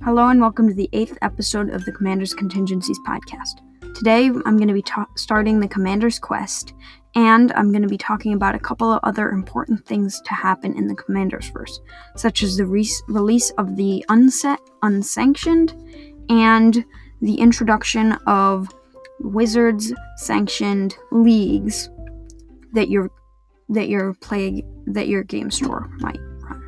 Hello and welcome to the 8th episode of the Commander's Contingencies podcast. Today I'm going to be starting the Commander's Quest, and I'm going to be talking about a couple of other important things to happen in the Commander's verse, such as the release of the Unsanctioned and the introduction of Wizards sanctioned leagues that your game store might run.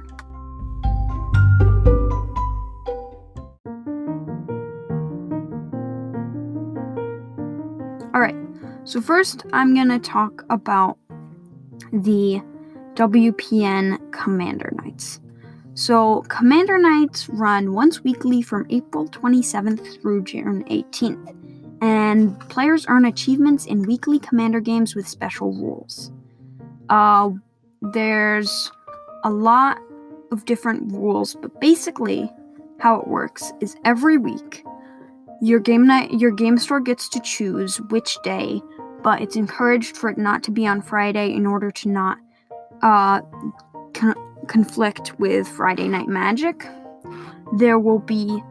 Alright, so first I'm going to talk about the WPN Commander Nights. So Commander Nights run once weekly from April 27th through June 18th, and players earn achievements in weekly Commander games with special rules. There's a lot of different rules, but basically how it works is every week your game store gets to choose which day, but it's encouraged for it not to be on Friday in order to not conflict with Friday Night Magic. There will be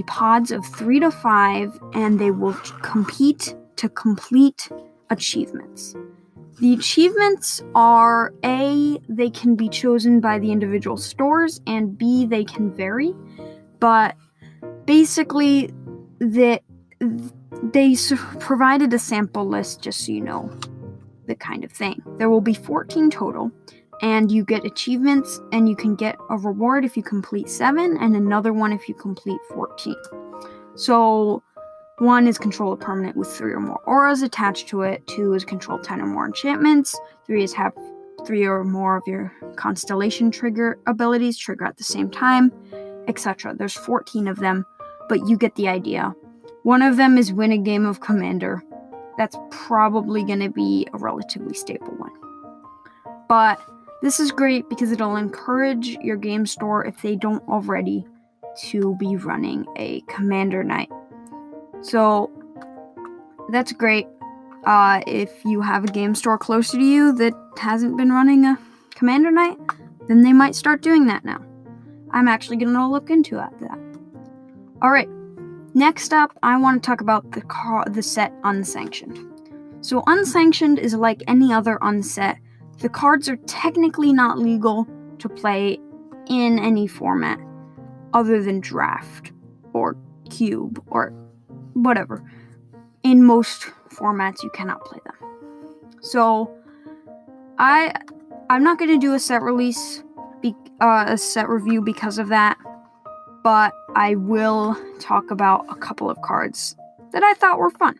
pods of 3 to 5, and they will compete to complete achievements. The achievements are A, they can be chosen by the individual stores, and B, they can vary, but basically they provided a sample list just so you know the kind of thing. There will be 14 total, and you get achievements, and you can get a reward if you complete 7, and another one if you complete 14. So 1 is control a permanent with 3 or more auras attached to it, 2 is control 10 or more enchantments, 3 is have 3 or more of your constellation trigger abilities trigger at the same time, etc. There's 14 of them, but you get the idea. One of them is win a game of Commander. That's probably going to be a relatively stable one. But this is great because it'll encourage your game store, if they don't already, to be running a Commander Night. So that's great. If you have a game store closer to you that hasn't been running a Commander Night, then they might start doing that now. I'm actually going to look into that. Alright, next up, I want to talk about the set Unsanctioned. So Unsanctioned is like any other unset. The cards are technically not legal to play in any format other than draft or cube or whatever. In most formats, you cannot play them. So I'm not going to do a set release, a set review because of that, but I will talk about a couple of cards that I thought were fun.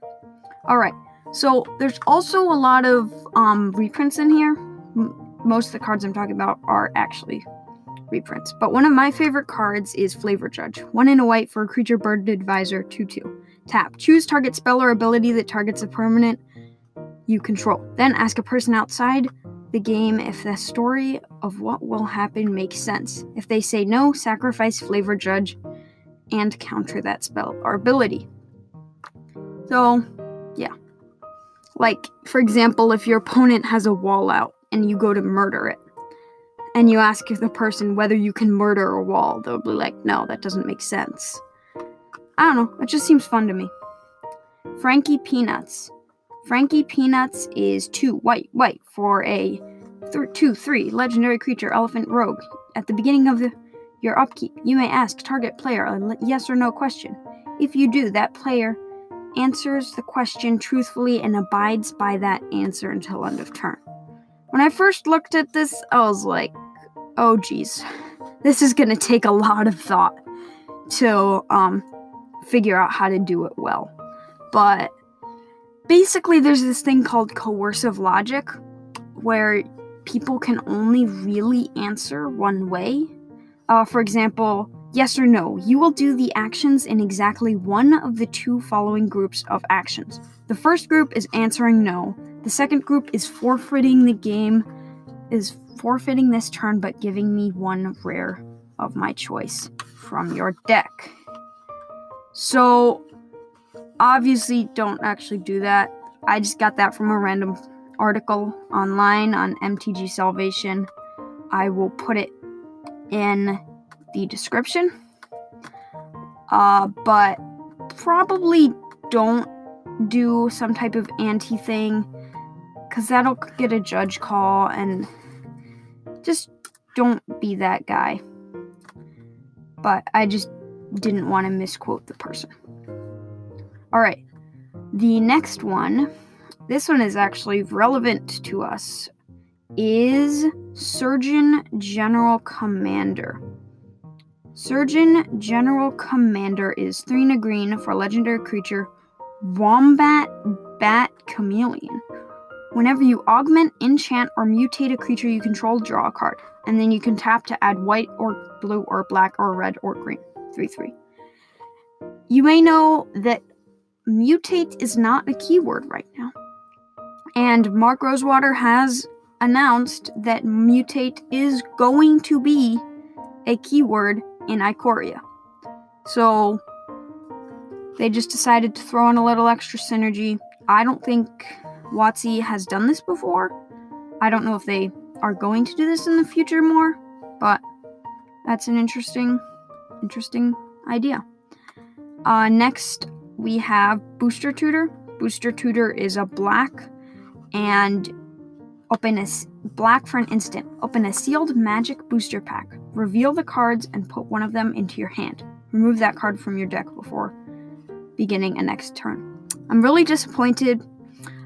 Alright, so there's also a lot of reprints in here. Most of the cards I'm talking about are actually reprints, but one of my favorite cards is Flavor Judge. 1 and a white for a creature bird advisor, 2/2. Tap. Choose target spell or ability that targets a permanent you control. Then ask a person outside the game if the story of what will happen makes sense. If they say no, sacrifice Flavor Judge and counter that spell or ability. So, yeah. Like, for example, if your opponent has a wall out and you go to murder it, and you ask the person whether you can murder a wall, they'll be like, no, that doesn't make sense. I don't know, it just seems fun to me. Frankie Peanuts. Frankie Peanuts is 2 white for a 2/3 legendary creature, elephant rogue. At the beginning of your upkeep, you may ask target player a yes or no question. If you do, that player answers the question truthfully and abides by that answer until end of turn. When I first looked at this, I was like, oh geez, this is going to take a lot of thought to figure out how to do it well. But basically, there's this thing called coercive logic, where people can only really answer one way. For example, yes or no. You will do the actions in exactly one of the 2 following groups of actions. The first group is answering no. The second group is forfeiting this turn, but giving me 1 rare of my choice from your deck. So, obviously, don't actually do that. I just got that from a random article online on MTG Salvation. I will put it in the description. but probably don't do some type of anti-thing, because that'll get a judge call, and just don't be that guy. But I just didn't want to misquote the person. Alright, the next one, this one is actually relevant to us, is Surgeon General Commander. Surgeon General Commander is 3 and a green for a legendary creature, Wombat Bat Chameleon. Whenever you augment, enchant, or mutate a creature you control, draw a card. And then you can tap to add white or blue or black or red or green. 3/3. You may know that mutate is not a keyword right now. And Mark Rosewater has announced that mutate is going to be a keyword in Ikoria. So they just decided to throw in a little extra synergy. I don't think WOTC has done this before. I don't know if they are going to do this in the future more, but that's an interesting idea. Next, we have Booster Tutor. Booster Tutor is a black, and black for an instant. Open a sealed magic booster pack. Reveal the cards and put one of them into your hand. Remove that card from your deck before beginning a next turn. I'm really disappointed.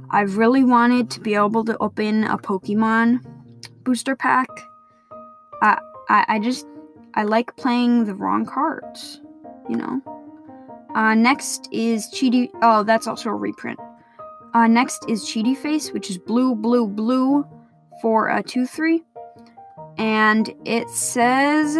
I really wanted to be able to open a Pokemon booster pack. I like playing the wrong cards, you know. Next is Cheaty. Oh, that's also a reprint. Next is Cheaty Face, which is blue for a 2/3, and it says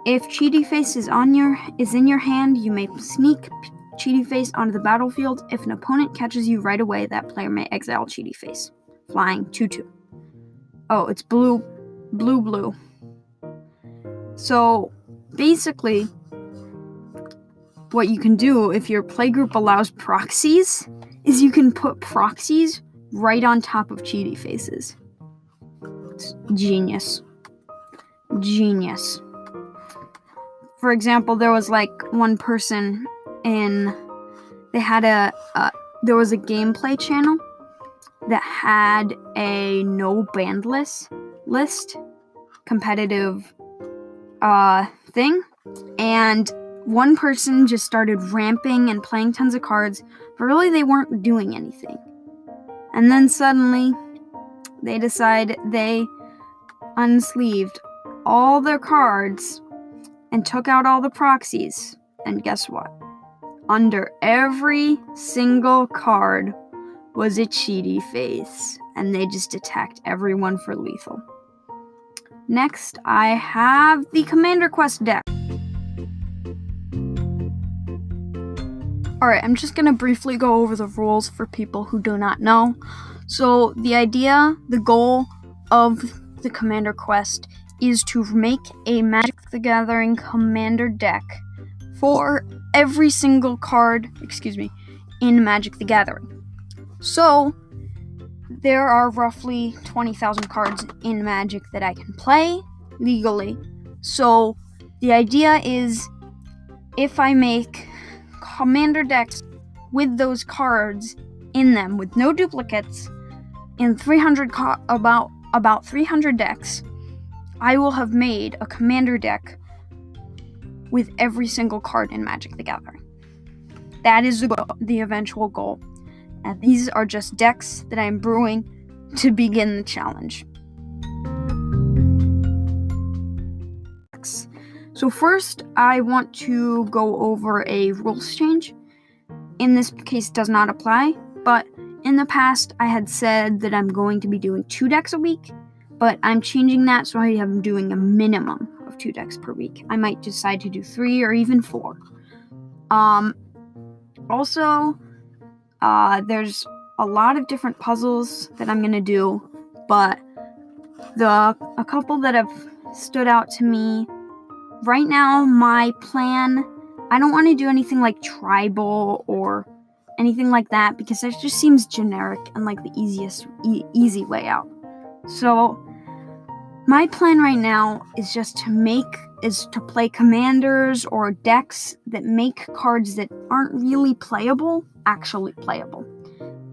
if Cheaty Face is in your hand, you may sneak Cheaty Face onto the battlefield. If an opponent catches you right away, that player may exile Cheaty Face. Flying 2/2. Oh, it's blue. So basically, what you can do if your playgroup allows proxies is you can put proxies right on top of Cheaty Faces. It's genius. For example, there was like one person there was a gameplay channel that had a no ban list competitive thing, and one person just started ramping and playing tons of cards, but really they weren't doing anything. And then suddenly they decide they unsleeved all their cards and took out all the proxies, and guess what? Under every single card was a Cheaty Face, and they just attacked everyone for lethal. Next, I have the Commander Quest deck. Alright, I'm just going to briefly go over the rules for people who do not know. So, the goal of the Commander Quest is to make a Magic the Gathering Commander deck for every single card, in Magic the Gathering. So, there are roughly 20,000 cards in Magic that I can play legally. So, the idea is if I make commander decks with those cards in them with no duplicates in about 300 decks, I will have made a commander deck with every single card in Magic the Gathering. That is the eventual goal. And these are just decks that I'm brewing to begin the challenge. So first, I want to go over a rules change. In this case, does not apply, but in the past, I had said that I'm going to be doing 2 decks a week, but I'm changing that so I am doing a minimum of 2 decks per week. I might decide to do 3 or even 4. Also, there's a lot of different puzzles that I'm going to do, but a couple that have stood out to me. Right now, my plan, I don't want to do anything like tribal or anything like that because it just seems generic and like the easy way out. So, my plan right now is just to make is to play commanders or decks that make cards that aren't really playable actually playable.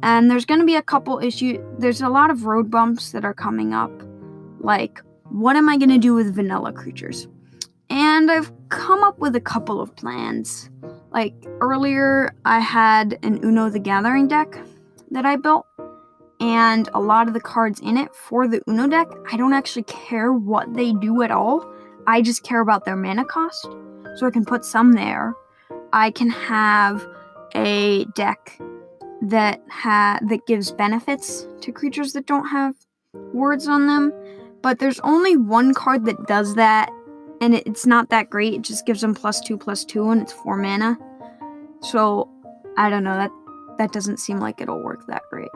And there's going to be a couple issues. There's a lot of road bumps that are coming up. Like, what am I going to do with vanilla creatures? And I've come up with a couple of plans. Like, earlier I had an Uno the Gathering deck that I built. And a lot of the cards in it for the Uno deck, I don't actually care what they do at all. I just care about their mana cost. So I can put some there. I can have a deck that gives benefits to creatures that don't have words on them. But there's only one card that does that, and it's not that great. It just gives them +2/+2, and it's 4 mana. So, I don't know, that doesn't seem like it'll work that great.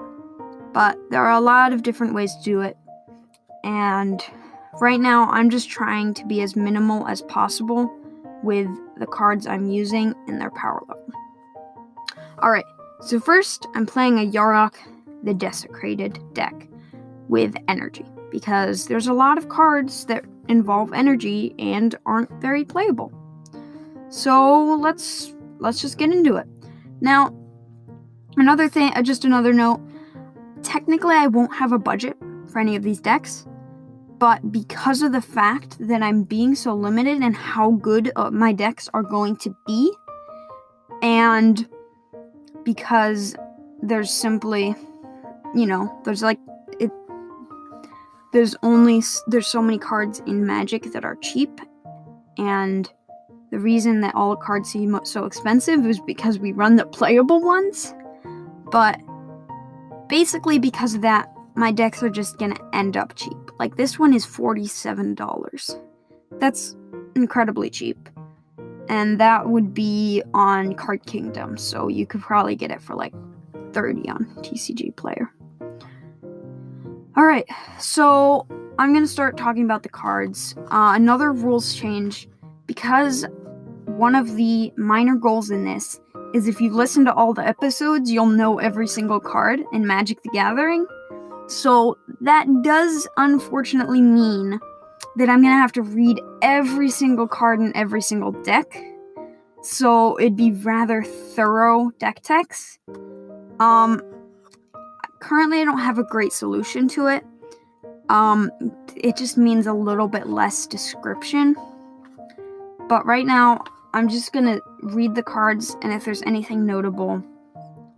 But there are a lot of different ways to do it. And right now, I'm just trying to be as minimal as possible with the cards I'm using and their power level. Alright, so first, I'm playing a Yarok the Desecrated deck with energy. Because there's a lot of cards that involve energy and aren't very playable. So let's just get into it. Now, another note, technically I won't have a budget for any of these decks, but because of the fact that I'm being so limited in how good my decks are going to be, and because there's simply, there's so many cards in Magic that are cheap, and the reason that all the cards seem so expensive is because we run the playable ones. But basically because of that, my decks are just gonna end up cheap. Like, this one is $47. That's incredibly cheap. And that would be on Card Kingdom, so you could probably get it for like $30 on TCG Player. Alright, so I'm going to start talking about the cards. Another rules change, because one of the minor goals in this is if you listen to all the episodes, you'll know every single card in Magic the Gathering. So that does unfortunately mean that I'm going to have to read every single card in every single deck. So it'd be rather thorough deck text. Currently I don't have a great solution to it. It just means a little bit less description. But right now, I'm just gonna read the cards, and if there's anything notable,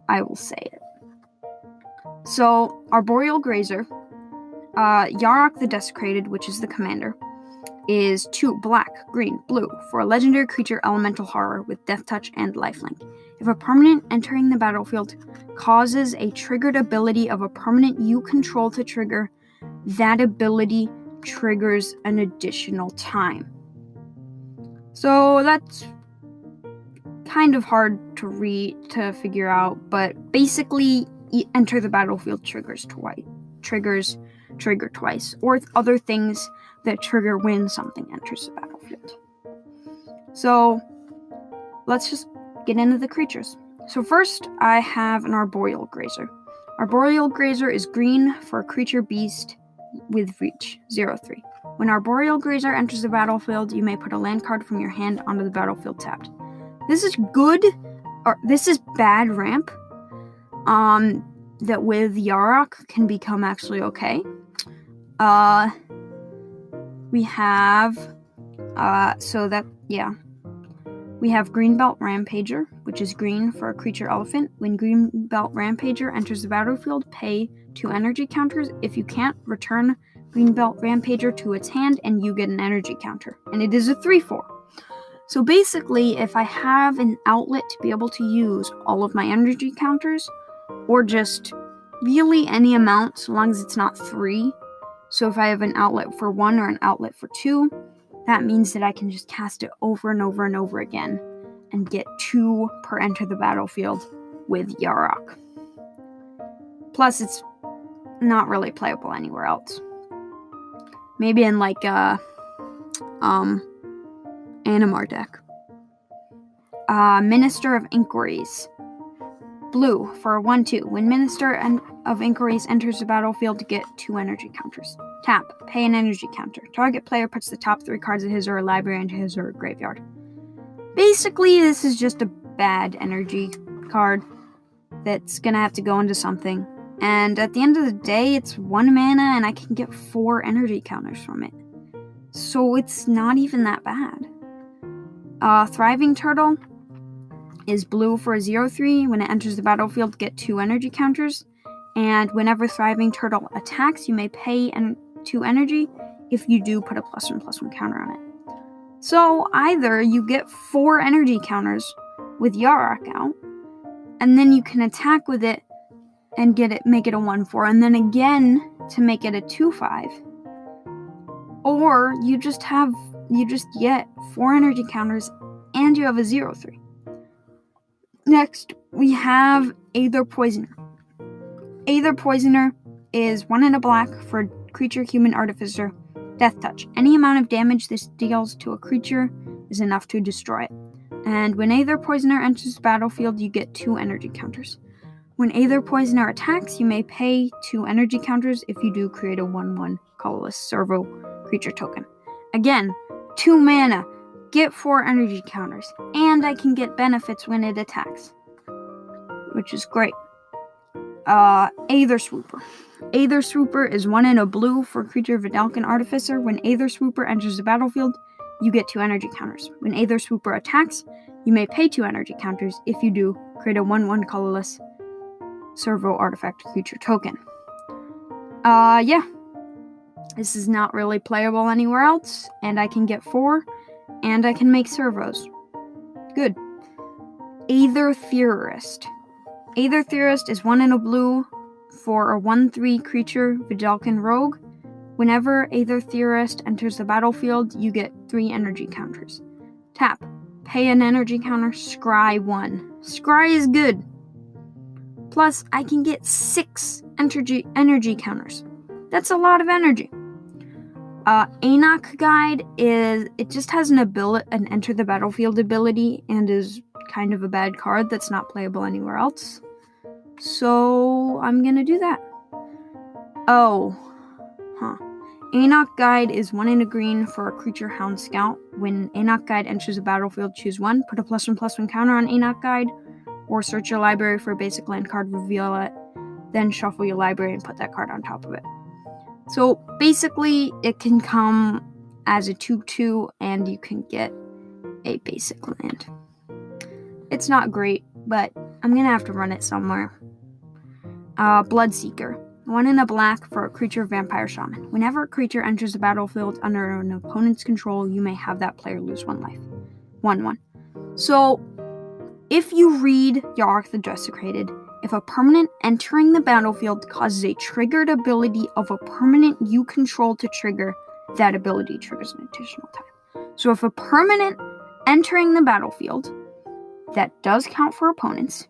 I will say it. So, Arboreal Grazer, Yarok the Desecrated, which is the commander, is 2 black, green, blue for a legendary creature elemental horror with death touch and lifelink. If a permanent entering the battlefield causes a triggered ability of a permanent you control to trigger, that ability triggers an additional time. So that's kind of hard to figure out, but basically enter the battlefield triggers trigger twice, or other things that trigger when something enters the battlefield. So let's just get into the creatures. So first, I have an Arboreal Grazer. Arboreal Grazer is green for a creature beast with reach, 0/3. When Arboreal Grazer enters the battlefield, you may put a land card from your hand onto the battlefield tapped. This is good, or this is bad ramp, that with Yarok can become actually okay. We have, we have Greenbelt Rampager, which is green for a creature elephant. When Greenbelt Rampager enters the battlefield, pay 2 energy counters. If you can't, return Greenbelt Rampager to its hand, and you get an energy counter. And it is a 3/4. So basically, if I have an outlet to be able to use all of my energy counters, or just really any amount, so long as it's not 3. So if I have an outlet for 1 or an outlet for 2, that means that I can just cast it over and over and over again and get 2 per enter the battlefield with Yarok. Plus, it's not really playable anywhere else. Maybe in like a Animar deck. Minister of Inquiries. Blue for a 1/2. When Minister of Inquiries enters the battlefield to get 2 energy counters. Tap, pay an energy counter. Target player puts the top 3 cards of his or her library into his or her graveyard. Basically, this is just a bad energy card that's gonna have to go into something. And at the end of the day, it's 1 mana and I can get 4 energy counters from it. So it's not even that bad. Thriving Turtle is blue for a 0/3. When it enters the battlefield, get 2 energy counters. And whenever Thriving Turtle attacks, you may pay 2 energy. If you do, put a +1/+1 counter on it. So either you get 4 energy counters with Yarok out, and then you can attack with it and make it a 1/4, and then again to make it a 2/5. Or you just get 4 energy counters and you have a 0/3. Next, we have Aether Poisoner. Aether Poisoner is 1 and a black for creature, human, artificer, Death Touch. Any amount of damage this deals to a creature is enough to destroy it. And when Aether Poisoner enters the battlefield, you get 2 energy counters. When Aether Poisoner attacks, you may pay 2 energy counters. If you do, create a 1/1 colorless servo creature token. Again, 2 mana, get 4 energy counters, and I can get benefits when it attacks, which is great. Aether Swooper. Aether Swooper is 1 and a blue for creature, Vidalcan, Artificer. When Aether Swooper enters the battlefield, you get 2 energy counters. When Aether Swooper attacks, you may pay 2 energy counters. If you do, create a 1/1 colorless servo artifact creature token. Yeah. This is not really playable anywhere else, and I can get 4, and I can make servos. Good. Aether Theorist. Aether Theorist is 1 and a blue for a 1/3 creature, Vidalcan Rogue. Whenever Aether Theorist enters the battlefield, you get 3 energy counters. Tap, pay an energy counter, scry 1. Scry is good. Plus, I can get 6 energy counters. That's a lot of energy. Enoch Guide just has an enter the battlefield ability and is kind of a bad card that's not playable anywhere else. So I'm gonna do that. Enoch Guide is 1 and a green for a creature, Hound Scout. When Enoch Guide enters the battlefield, choose 1. Put a +1/+1 counter on Enoch Guide, or search your library for a basic land card, reveal it, then shuffle your library and put that card on top of it. So basically, it can come as a 2/2, and you can get a basic land. It's not great, but I'm gonna have to run it somewhere. Bloodseeker. 1 and a black for a creature, Vampire Shaman. Whenever a creature enters the battlefield under an opponent's control, you may have that player lose 1 life. 1/1. So, if you read Yarok the Desecrated, if a permanent entering the battlefield causes a triggered ability of a permanent you control to trigger, that ability triggers an additional time. So if a permanent entering the battlefield, that does count for opponents,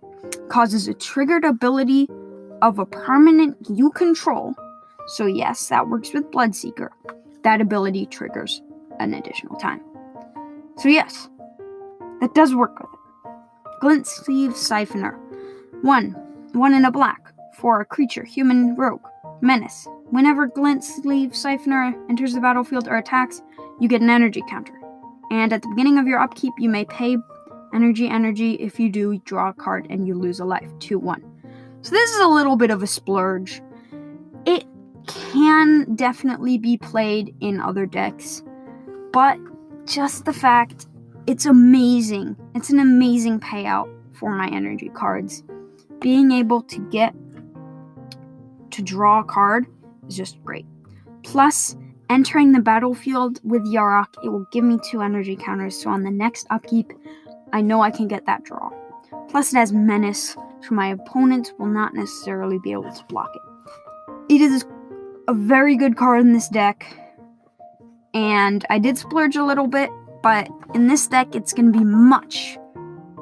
causes a triggered ability of a permanent you control, so yes, that works with Bloodseeker, that ability triggers an additional time. So yes, that does work with it. Glint Sleeve Siphoner. 1 and a black for a creature, human, rogue, menace. Whenever Glint Sleeve Siphoner enters the battlefield or attacks, you get an energy counter. And at the beginning of your upkeep, you may pay energy. If you do, draw a card and you lose a life. 2/1. So this is a little bit of a splurge. It can definitely be played in other decks, but just the fact, it's amazing. It's an amazing payout for my energy cards. Being able to get to draw a card is just great. Plus, entering the battlefield with Yarok, it will give me 2 energy counters, so on the next upkeep, I know I can get that draw. Plus, it has Menace, so my opponents will not necessarily be able to block it. It is a very good card in this deck, and I did splurge a little bit, but in this deck, it's going to be much,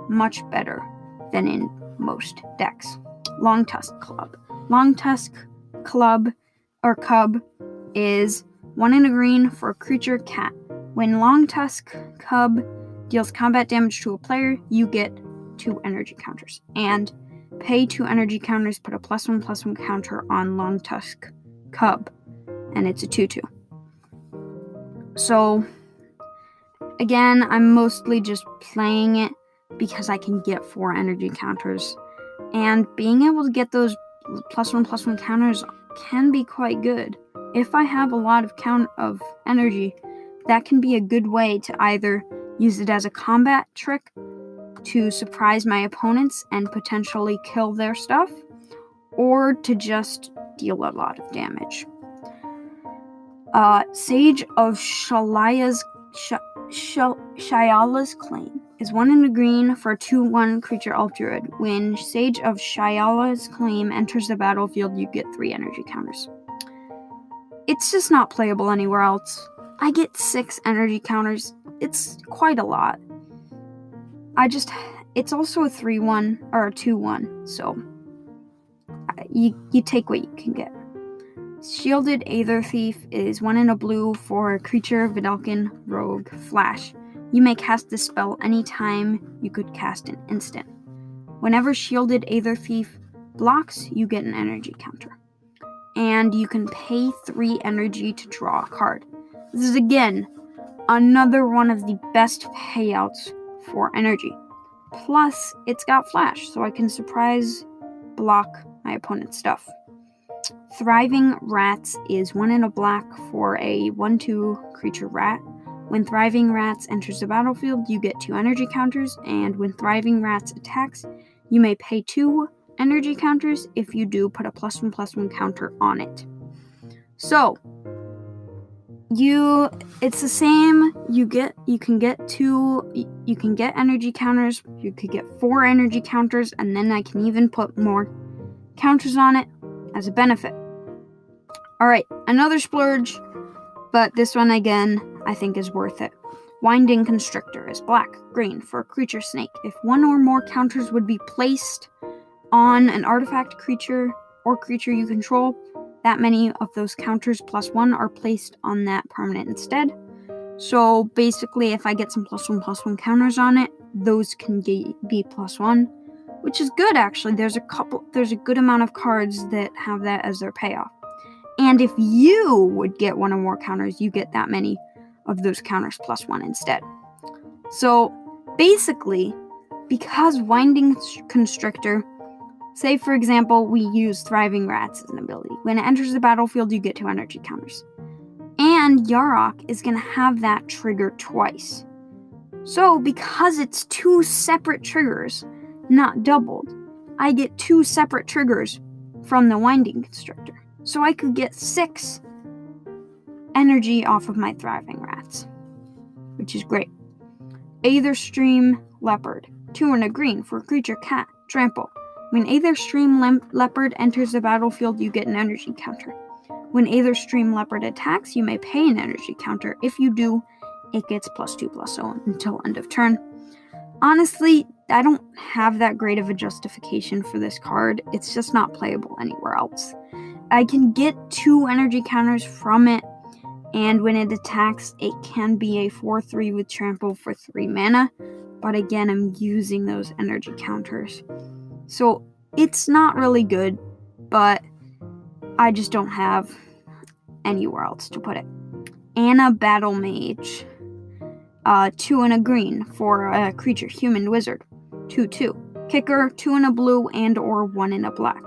much better than in most decks. Long Tusk Club. Long Tusk Club, or Cub, is 1 and a green for a creature, cat. When Long Tusk Cub deals combat damage to a player, you get 2 energy counters. And Pay 2 energy counters, put a +1/+1 counter on Long Tusk Cub, and it's a 2/2. So, again, I'm mostly just playing it because I can get 4 energy counters, and being able to get those +1/+1 counters can be quite good. If I have a lot of energy, that can be a good way to either use it as a combat trick to surprise my opponents and potentially kill their stuff, or to just deal a lot of damage. Sage of Shayala's Claim is 1 in a green for a 2/1 creature elf druid. When Sage of Shayala's Claim enters the battlefield, you get 3 energy counters. It's just not playable anywhere else. I get 6 energy counters. It's quite a lot. It's also a 3/1 or a 2/1, so you take what you can get. Shielded Aether Thief is 1 in a blue for a creature, Vidalcan, Rogue, Flash. You may cast this spell anytime you could cast an instant. Whenever Shielded Aether Thief blocks, you get an energy counter. And you can pay 3 energy to draw a card. This is, again, another one of the best payouts for energy. Plus, it's got Flash, so I can surprise block my opponent's stuff. Thriving Rats is 1 in a black for a 1/2 creature rat. When Thriving Rats enters the battlefield, you get 2 energy counters, and when Thriving Rats attacks, you may pay 2 energy counters. If you do, put a +1/+1 counter on it. So, it's the same. You can get energy counters. You could get 4 energy counters, and then I can even put more counters on it as a benefit. Alright, another splurge, but this one again I think is worth it. Winding Constrictor is black-green for a creature snake. If 1 or more counters would be placed on an artifact creature or creature you control, that many of those counters +1 are placed on that permanent instead. So basically, if I get some +1/+1 counters on it, those can be +1, which is good actually. There's a good amount of cards that have that as their payoff. And if you would get 1 or more counters, you get that many of those counters +1 instead. So basically, because Winding Constrictor, say for example, we use Thriving Rats as an ability. When it enters the battlefield, you get 2 energy counters. And Yarok is going to have that trigger twice. So because it's 2 separate triggers, not doubled, I get 2 separate triggers from the Winding Constrictor. So I could get 6 energy off of my Thriving Rats, which is great. Aetherstream Leopard, 2 in a green for a creature, cat, trample. When Aetherstream Leopard enters the battlefield, you get an energy counter. When Aetherstream Leopard attacks, you may pay an energy counter. If you do, it gets +2/+0 until end of turn. Honestly, I don't have that great of a justification for this card. It's just not playable anywhere else. I can get 2 energy counters from it, and when it attacks, it can be a 4/3 with trample for 3 mana, but again, I'm using those energy counters. So it's not really good, but I just don't have anywhere else to put it. Anna Battle Mage, 2 in a green for a creature, human wizard, 2/2. Kicker, 2 in a blue and or 1 in a black.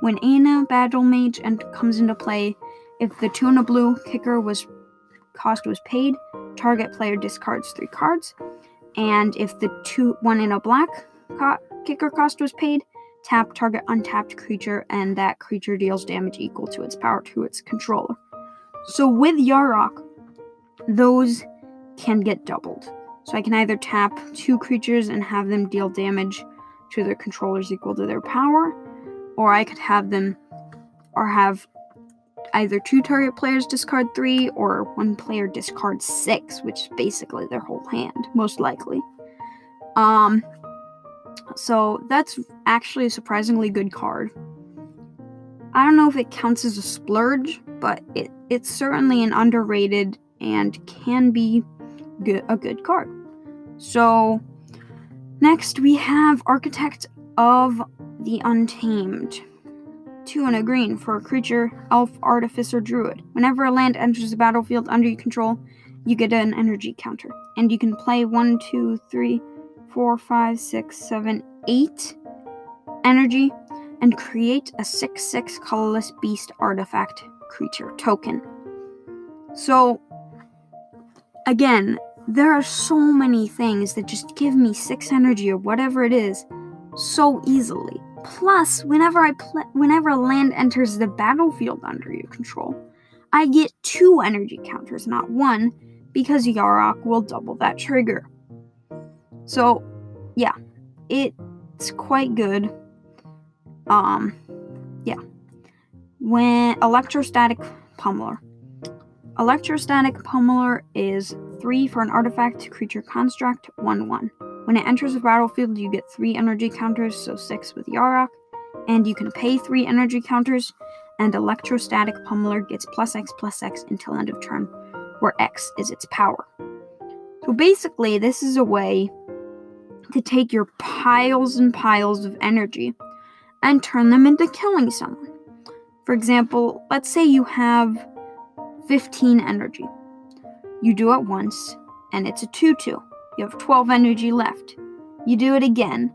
When Anna Battle Mage comes into play, if the 2 in a blue kicker cost was paid, target player discards 3 cards. And if the 1 in a black kicker cost was paid, tap target untapped creature, and that creature deals damage equal to its power to its controller. So with Yarok, those can get doubled. So I can either tap 2 creatures and have them deal damage to their controllers equal to their power, or I could have either 2 target players discard 3, or 1 player discard 6, which is basically their whole hand, most likely. So that's actually a surprisingly good card. I don't know if it counts as a splurge, but it's certainly an underrated and can be a good card. So next we have Archidekt of the Untamed. 2 and a green for a creature, elf, artificer, druid. Whenever a land enters the battlefield under your control, you get an energy counter. And you can play 1, 2, 3, 4, 5, 6, 7, 8 energy and create a 6/6 colorless beast artifact creature token. So, again, there are so many things that just give me 6 energy or whatever it is so easily. Plus, whenever a land enters the battlefield under your control, I get 2 energy counters, not 1, because Yarok will double that trigger. So, yeah, it's quite good. When Electrostatic Pummeler. Electrostatic Pummeler is 3 for an artifact, creature construct, 1/1. When it enters the battlefield, you get 3 energy counters, so 6 with Yarok, and you can pay 3 energy counters, and Electrostatic Pummeler gets +X/+X until end of turn, where X is its power. So basically, this is a way to take your piles and piles of energy and turn them into killing someone. For example, let's say you have 15 energy. You do it once, and it's a 2/2. You have 12 energy left. You do it again,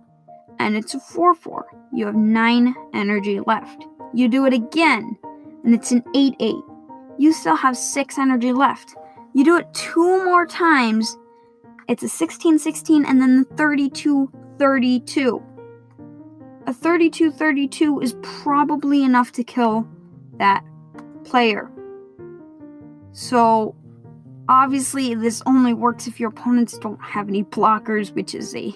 and it's a 4/4. You have 9 energy left. You do it again, and it's an 8/8. You still have 6 energy left. You do it 2 more times, it's a 16/16, and then the 32/32. A 32/32 is probably enough to kill that player. So, obviously, this only works if your opponents don't have any blockers, which is a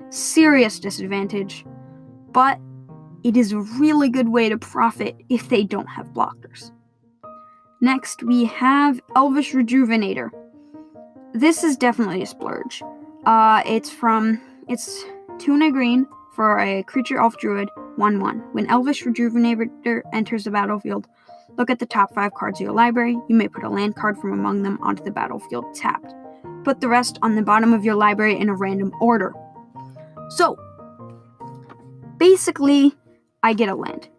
serious disadvantage. But it is a really good way to profit if they don't have blockers. Next, we have Elvish Rejuvenator. This is definitely a splurge. It's 2 and a green for a creature elf druid, 1/1. When Elvish Rejuvenator enters the battlefield, look at the top 5 cards of your library. You may put a land card from among them onto the battlefield tapped. Put the rest on the bottom of your library in a random order. So, basically, I get a land.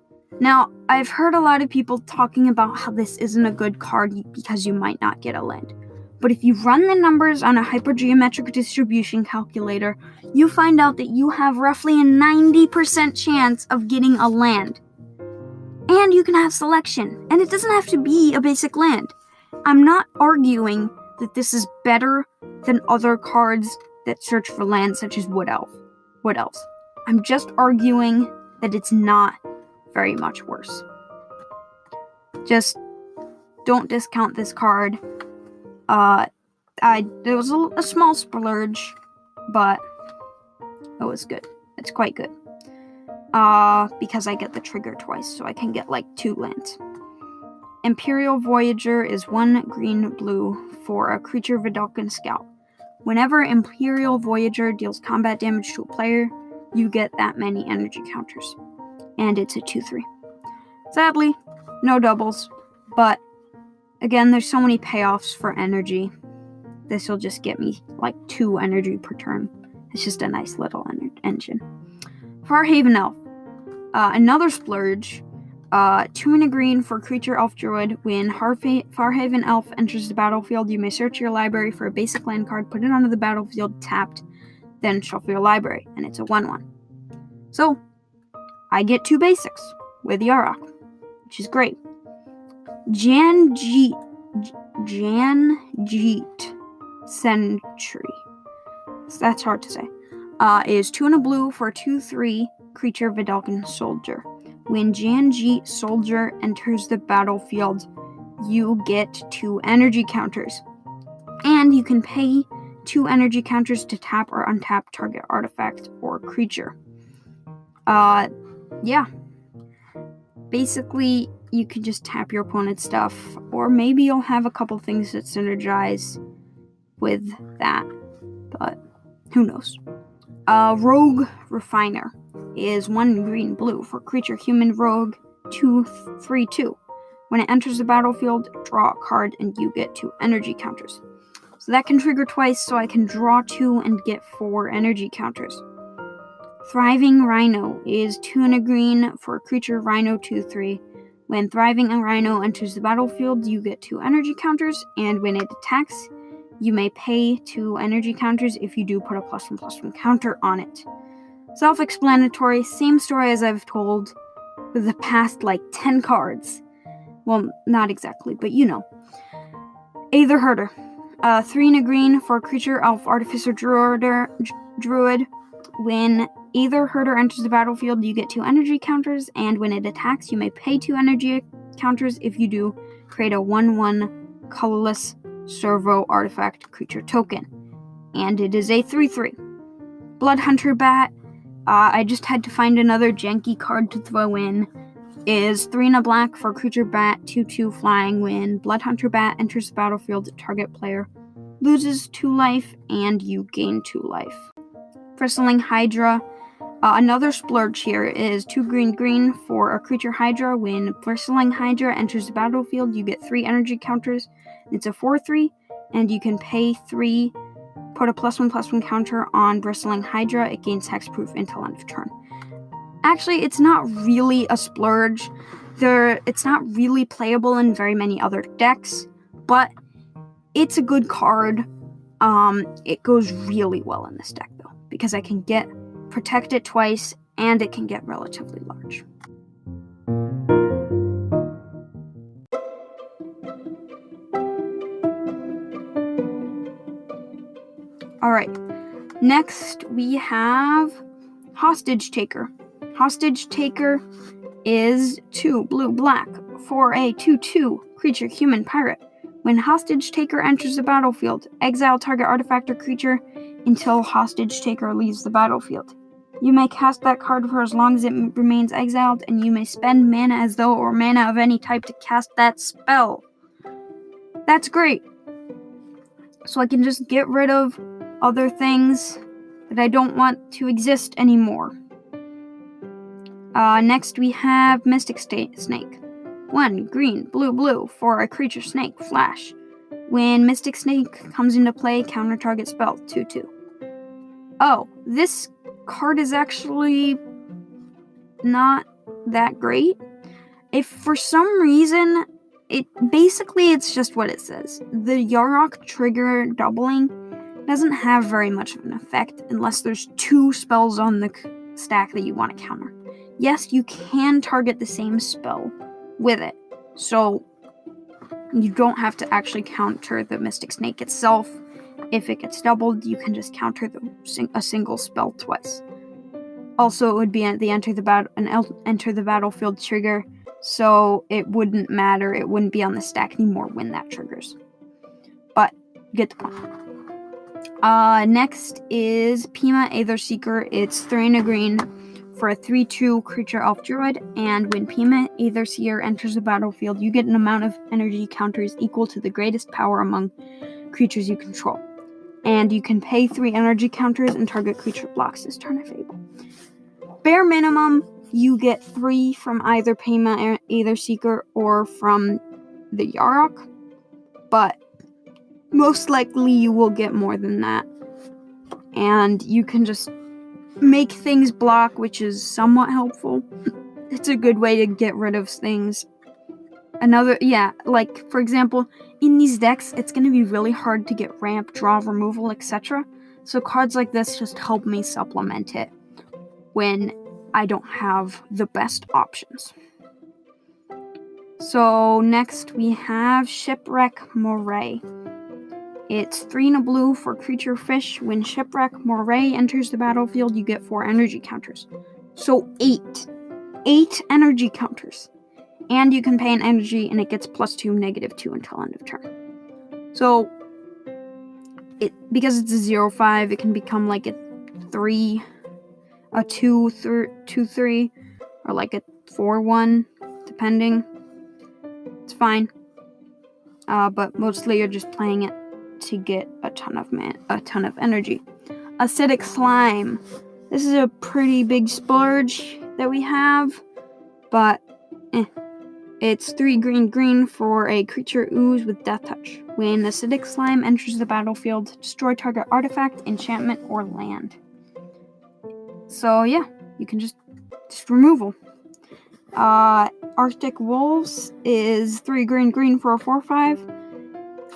Now, I've heard a lot of people talking about how this isn't a good card because you might not get a land. But if you run the numbers on a hypergeometric distribution calculator, you find out that you have roughly a 90% chance of getting a land. And you can have selection, and it doesn't have to be a basic land. I'm not arguing that this is better than other cards that search for lands such as Wood Elves. I'm just arguing that it's not very much worse. Just don't discount this card. It was a small splurge, but it was good. It's quite good. Because I get the trigger twice, so I can get like 2 lands. Imperial Voyager is 1 green/blue for a creature Vidalcan Scout. Whenever Imperial Voyager deals combat damage to a player, you get that many energy counters. And it's a 2/3. Sadly, no doubles, but again, there's so many payoffs for energy. This will just get me like 2 energy per turn. It's just a nice little engine. Farhaven Elf. Another splurge. 2 and a green for creature elf druid. When Farhaven Elf enters the battlefield, you may search your library for a basic land card, put it onto the battlefield tapped, then shuffle your library, and it's a 1/1. So, I get 2 basics with Yarok, which is great. Janjeet Sentry. That's hard to say. Is 2 and a blue for a 2/3 creature Vidalcan Soldier. When Janjeet Soldier enters the battlefield, you get 2 energy counters. And you can pay 2 energy counters to tap or untap target artifact or creature. Yeah. Basically, you can just tap your opponent's stuff, or maybe you'll have a couple things that synergize with that, but who knows. Rogue Refiner is 1 green/blue for creature human rogue 2/3/2. When it enters the battlefield, draw a card and you get 2 energy counters. So that can trigger twice, so I can draw 2 and get 4 energy counters. Thriving Rhino is 2 and a green for a creature Rhino 2/3. When Thriving Rhino enters the battlefield, you get 2 energy counters, and when it attacks, you may pay 2 energy counters. If you do, put a +1/+1 counter on it. Self-explanatory, same story as I've told for the past 10 cards. Well, not exactly, but you know. Aether Herder. 3 and a green for a creature, Elf, Artificer, Druid. When Aether Herder enters the battlefield, you get 2 energy counters, and when it attacks, you may pay 2 energy counters. If you do, create a 1/1 colorless servo artifact creature token. And it is a 3/3. Bloodhunter Bat. I just had to find another janky card to throw in. Is 3 and a black for creature bat, 2/2 flying. When Bloodhunter Bat enters the battlefield, the target player loses 2 life and you gain 2 life. Bristling Hydra. Another splurge here is 2 green for a creature Hydra. When Bristling Hydra enters the battlefield, you get 3 energy counters. It's a 4/3, and you can pay 3, put a +1/+1 counter on Bristling Hydra. It gains hexproof until end of turn. Actually, it's not really a splurge. It's not really playable in very many other decks, but it's a good card. It goes really well in this deck, though, because I can protect it twice, and it can get relatively large. Alright, next we have Hostage Taker. Hostage Taker is 2 blue-black for a 2/2 creature human pirate. When Hostage Taker enters the battlefield, exile target artifact or creature until Hostage Taker leaves the battlefield. You may cast that card for as long as it remains exiled, and you may spend mana as though or mana of any type to cast that spell. That's great. So I can just get rid of other things that I don't want to exist anymore. Next we have Mystic Snake. 1 green, blue for a creature snake, flash. When Mystic Snake comes into play, counter target spell, 2/2. Oh, this card is actually not that great. If for some reason, it's just what it says. The Yarok trigger doubling doesn't have very much of an effect unless there's 2 spells on the stack that you want to counter. Yes, you can target the same spell with it, so you don't have to actually counter the Mystic Snake itself. If it gets doubled, you can just counter a single spell twice. Also, it would be an enter the battlefield trigger, so it wouldn't matter. It wouldn't be on the stack anymore when that triggers. But get the point. Next is Pima Aether Seeker. It's 3 and a green for a 3/2 creature elf druid, and when Pima Aether Seeker enters the battlefield, you get an amount of energy counters equal to the greatest power among creatures you control. And you can pay 3 energy counters and target creature blocks this turn if able. Bare minimum, you get 3 from either Pima Aether Seeker or from the Yarok, but most likely you will get more than that. And you can just make things block, which is somewhat helpful. It's a good way to get rid of things. For example, in these decks, it's going to be really hard to get ramp, draw, removal, etc. So cards like this just help me supplement it when I don't have the best options. So next we have Shipwreck Moray. It's 3 and a blue for creature fish. When Shipwreck Moray enters the battlefield, you get 4 energy counters. So 8. 8 energy counters. And you can pay an energy, and it gets +2, -2 until end of turn. So, because it's a 0/5, it can become like a 3, a 2/3, or like a 4/1, depending. It's fine. But mostly you're just playing it to get a ton of energy. Acidic Slime. This is a pretty big splurge that we have, but It's 3 green for a creature ooze with Death Touch. When Acidic Slime enters the battlefield, destroy target artifact, enchantment, or land. So yeah, you can just removal. Arctic Wolves is 3 green for a 4/5.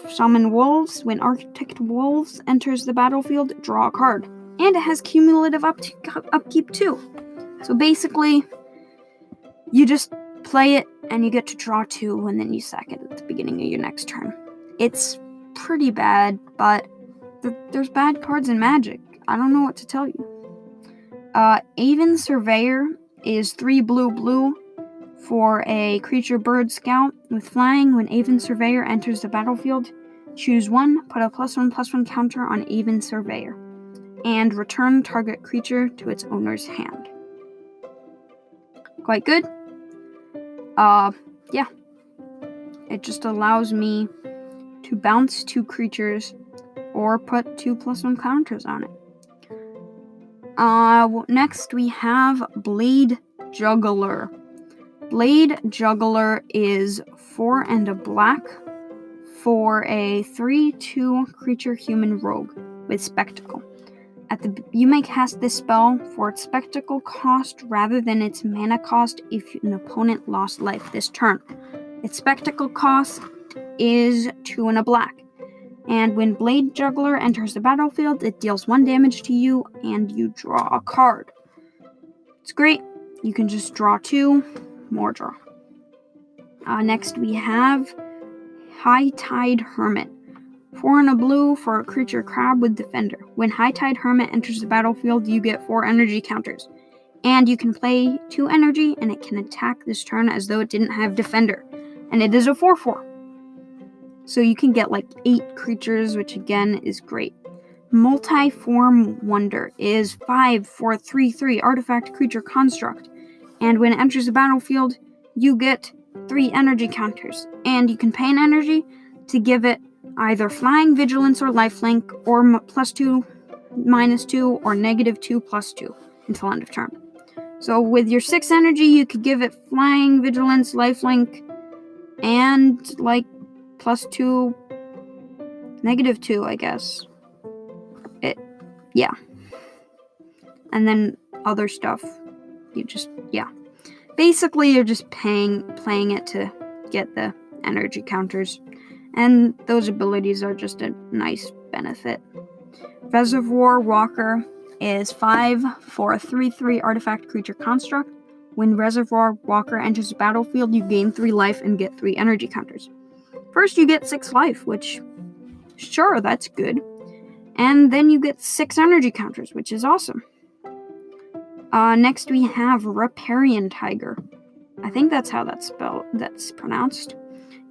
Summon Wolves. When Arctic Wolves enters the battlefield, draw a card. And it has cumulative upkeep too. So basically, you just play it and you get to draw 2 and then you sack it at the beginning of your next turn. It's pretty bad, but there's bad cards in Magic. I don't know what to tell you. Aven Surveyor is 3 blue for a creature bird scout with flying. When Aven Surveyor enters the battlefield, choose 1, put a +1/+1 counter on Aven Surveyor, and return target creature to its owner's hand. Quite good. Yeah. It just allows me to bounce 2 creatures or put 2 +1 counters on it. Next we have Blade Juggler. Blade Juggler is 4 and a black for a 3/2 creature human rogue with Spectacle. You may cast this spell for its Spectacle cost rather than its mana cost if an opponent lost life this turn. Its Spectacle cost is 2 and a black. And when Blade Juggler enters the battlefield, it deals 1 damage to you and you draw a card. It's great. You can just draw 2, more draw. Next we have High Tide Hermit. 4 and a blue for a creature crab with Defender. When High Tide Hermit enters the battlefield, you get 4 energy counters. And you can play 2 energy and it can attack this turn as though it didn't have Defender. And it is a 4/4. So you can get like 8 creatures, which again is great. Multiform Wonder is 5 for a 3/3 artifact creature construct. And when it enters the battlefield, you get 3 energy counters. And you can pay an energy to give it either Flying, Vigilance, or Lifelink, or +2, -2, or -2, +2 until end of turn. So with your 6 energy, you could give it Flying, Vigilance, Lifelink, and like +2, -2, I guess. Yeah. And then other stuff. Basically, you're just playing it to get the energy counters. And those abilities are just a nice benefit. Reservoir Walker is 5 for a 3/3 artifact creature construct. When Reservoir Walker enters the battlefield, you gain 3 life and get 3 energy counters. First, you get 6 life, which, sure, that's good. And then you get 6 energy counters, which is awesome. Next, we have Riparian Tiger. I think that's how that's pronounced.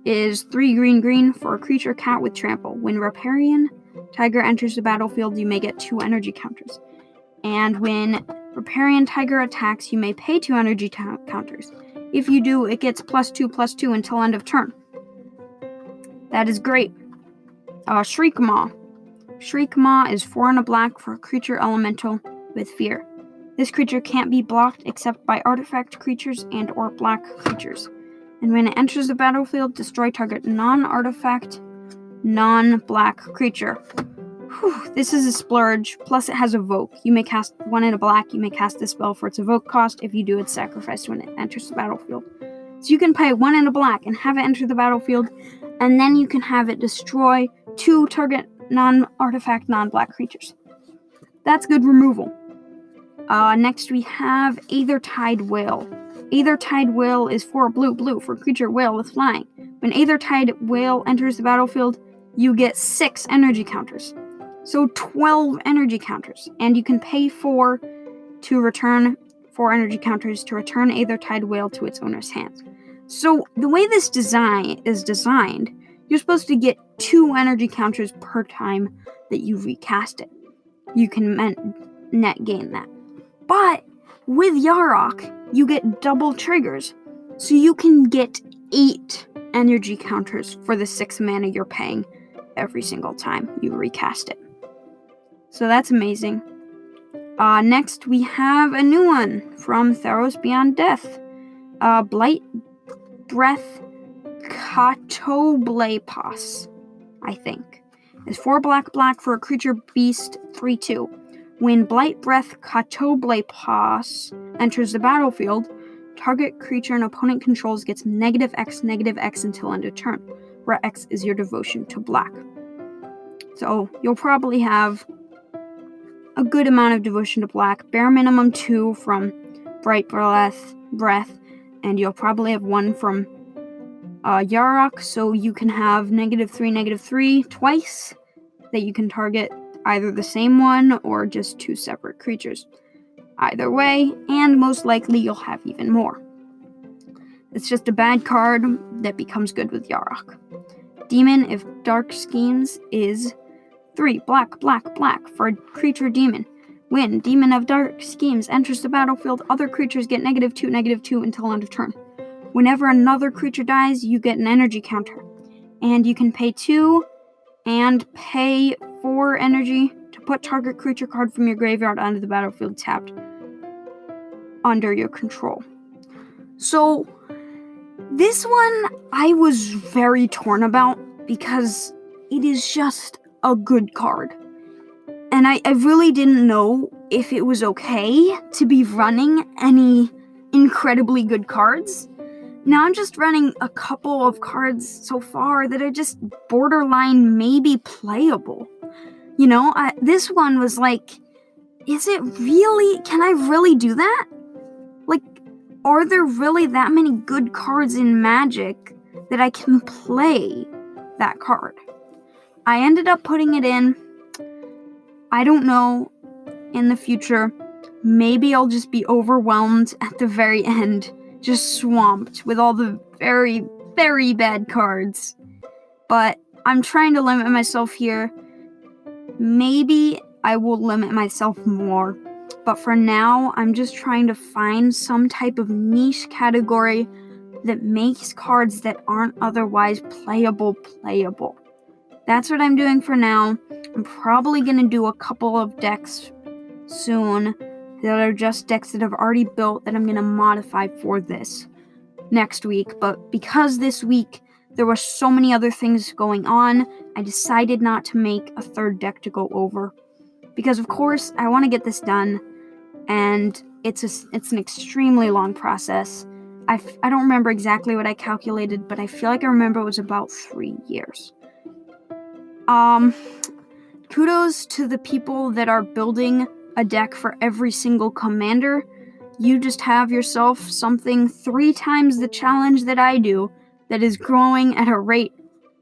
Is 3 green for a creature cat with trample. When Riparian Tiger enters the battlefield, you may get 2 energy counters. And when Riparian Tiger attacks, you may pay 2 energy counters. If you do, it gets +2/+2 until end of turn. That is great. Shriek Maw. Shriek Maw is 4 and a black for a creature elemental with fear. This creature can't be blocked except by artifact creatures and or black creatures. And when it enters the battlefield, destroy target non-artifact, non-black creature. This is a splurge, plus it has Evoke. You may cast 1 in a black, you may cast this spell for its Evoke cost. If you do, it's sacrificed when it enters the battlefield. So you can pay 1 in a black and have it enter the battlefield, and then you can have it destroy 2 target non-artifact, non-black creatures. That's good removal. Next we have Aethertide Whale. Aethertide Whale is 4 blue for creature whale with flying. When Aethertide Whale enters the battlefield, you get 6 energy counters. So 12 energy counters. And you can pay 4 to return 4 energy counters to return Aethertide Whale to its owner's hands. So the way this design is designed, you're supposed to get 2 energy counters per time that you recast it. You can net gain that. But with Yarok, you get double triggers. So you can get 8 energy counters for the 6 mana you're paying every single time you recast it. So that's amazing. Next, we have a new one from Theros Beyond Death. Blight Breath Katoblepos, I think. Is 4 black for a creature beast 3/2. When Blight Breath Catoblepas enters the battlefield, target creature an opponent controls gets -X until end of turn, where X is your devotion to black. So you'll probably have a good amount of devotion to black, bare minimum 2 from Bright Breath, and you'll probably have 1 from Yarok, so you can have -3 twice that you can target either the same one or just 2 separate creatures. Either way, and most likely you'll have even more. It's just a bad card that becomes good with Yarok. Demon of Dark Schemes is 3 black for a creature demon. When Demon of Dark Schemes enters the battlefield, other creatures get -2 until end of turn. Whenever another creature dies, you get an energy counter. And you can pay 2 and pay 4 energy to put target creature card from your graveyard onto the battlefield tapped under your control. So, this one I was very torn about because it is just a good card. And I really didn't know if it was okay to be running any incredibly good cards. Now I'm just running a couple of cards so far that are just borderline maybe playable. You know, this one was like, is it really, can I really do that? Like, are there really that many good cards in Magic that I can play that card? I ended up putting it in. I don't know, in the future, maybe I'll just be overwhelmed at the very end, just swamped with all the very, very bad cards. But I'm trying to limit myself here. Maybe I will limit myself more. But for now, I'm just trying to find some type of niche category that makes cards that aren't otherwise playable. That's what I'm doing for now. I'm probably going to do a couple of decks soon that are just decks that I've already built that I'm going to modify for this next week. But because this week there were so many other things going on, I decided not to make a third deck to go over. Because of course, I want to get this done, and it's an extremely long process. I don't remember exactly what I calculated, but I feel like I remember it was about 3 years. Kudos to the people that are building a deck for every single commander. You just have yourself something 3 times the challenge that I do that is growing at a rate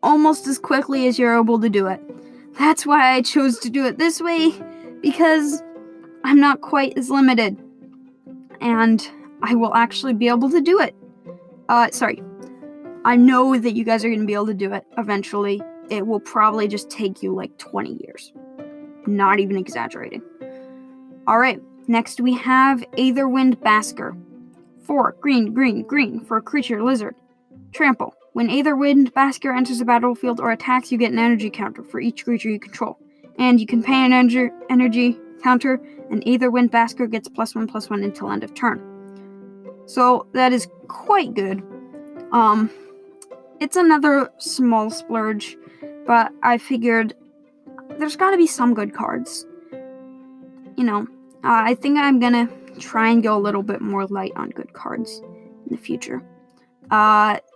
almost as quickly as you're able to do it. That's why I chose to do it this way, because I'm not quite as limited, and I will actually be able to do it. I know that you guys are going to be able to do it eventually. It will probably just take you like 20 years. Not even exaggerating. Alright, next we have Aetherwind Basker. 4 green for a creature lizard. Trample. When Aetherwind Basker enters the battlefield or attacks, you get an energy counter for each creature you control. And you can pay an energy counter, and Aetherwind Basker gets +1/+1 until end of turn. So that is quite good. It's another small splurge, but I figured there's gotta be some good cards. You know, I think I'm gonna try and go a little bit more light on good cards in the future.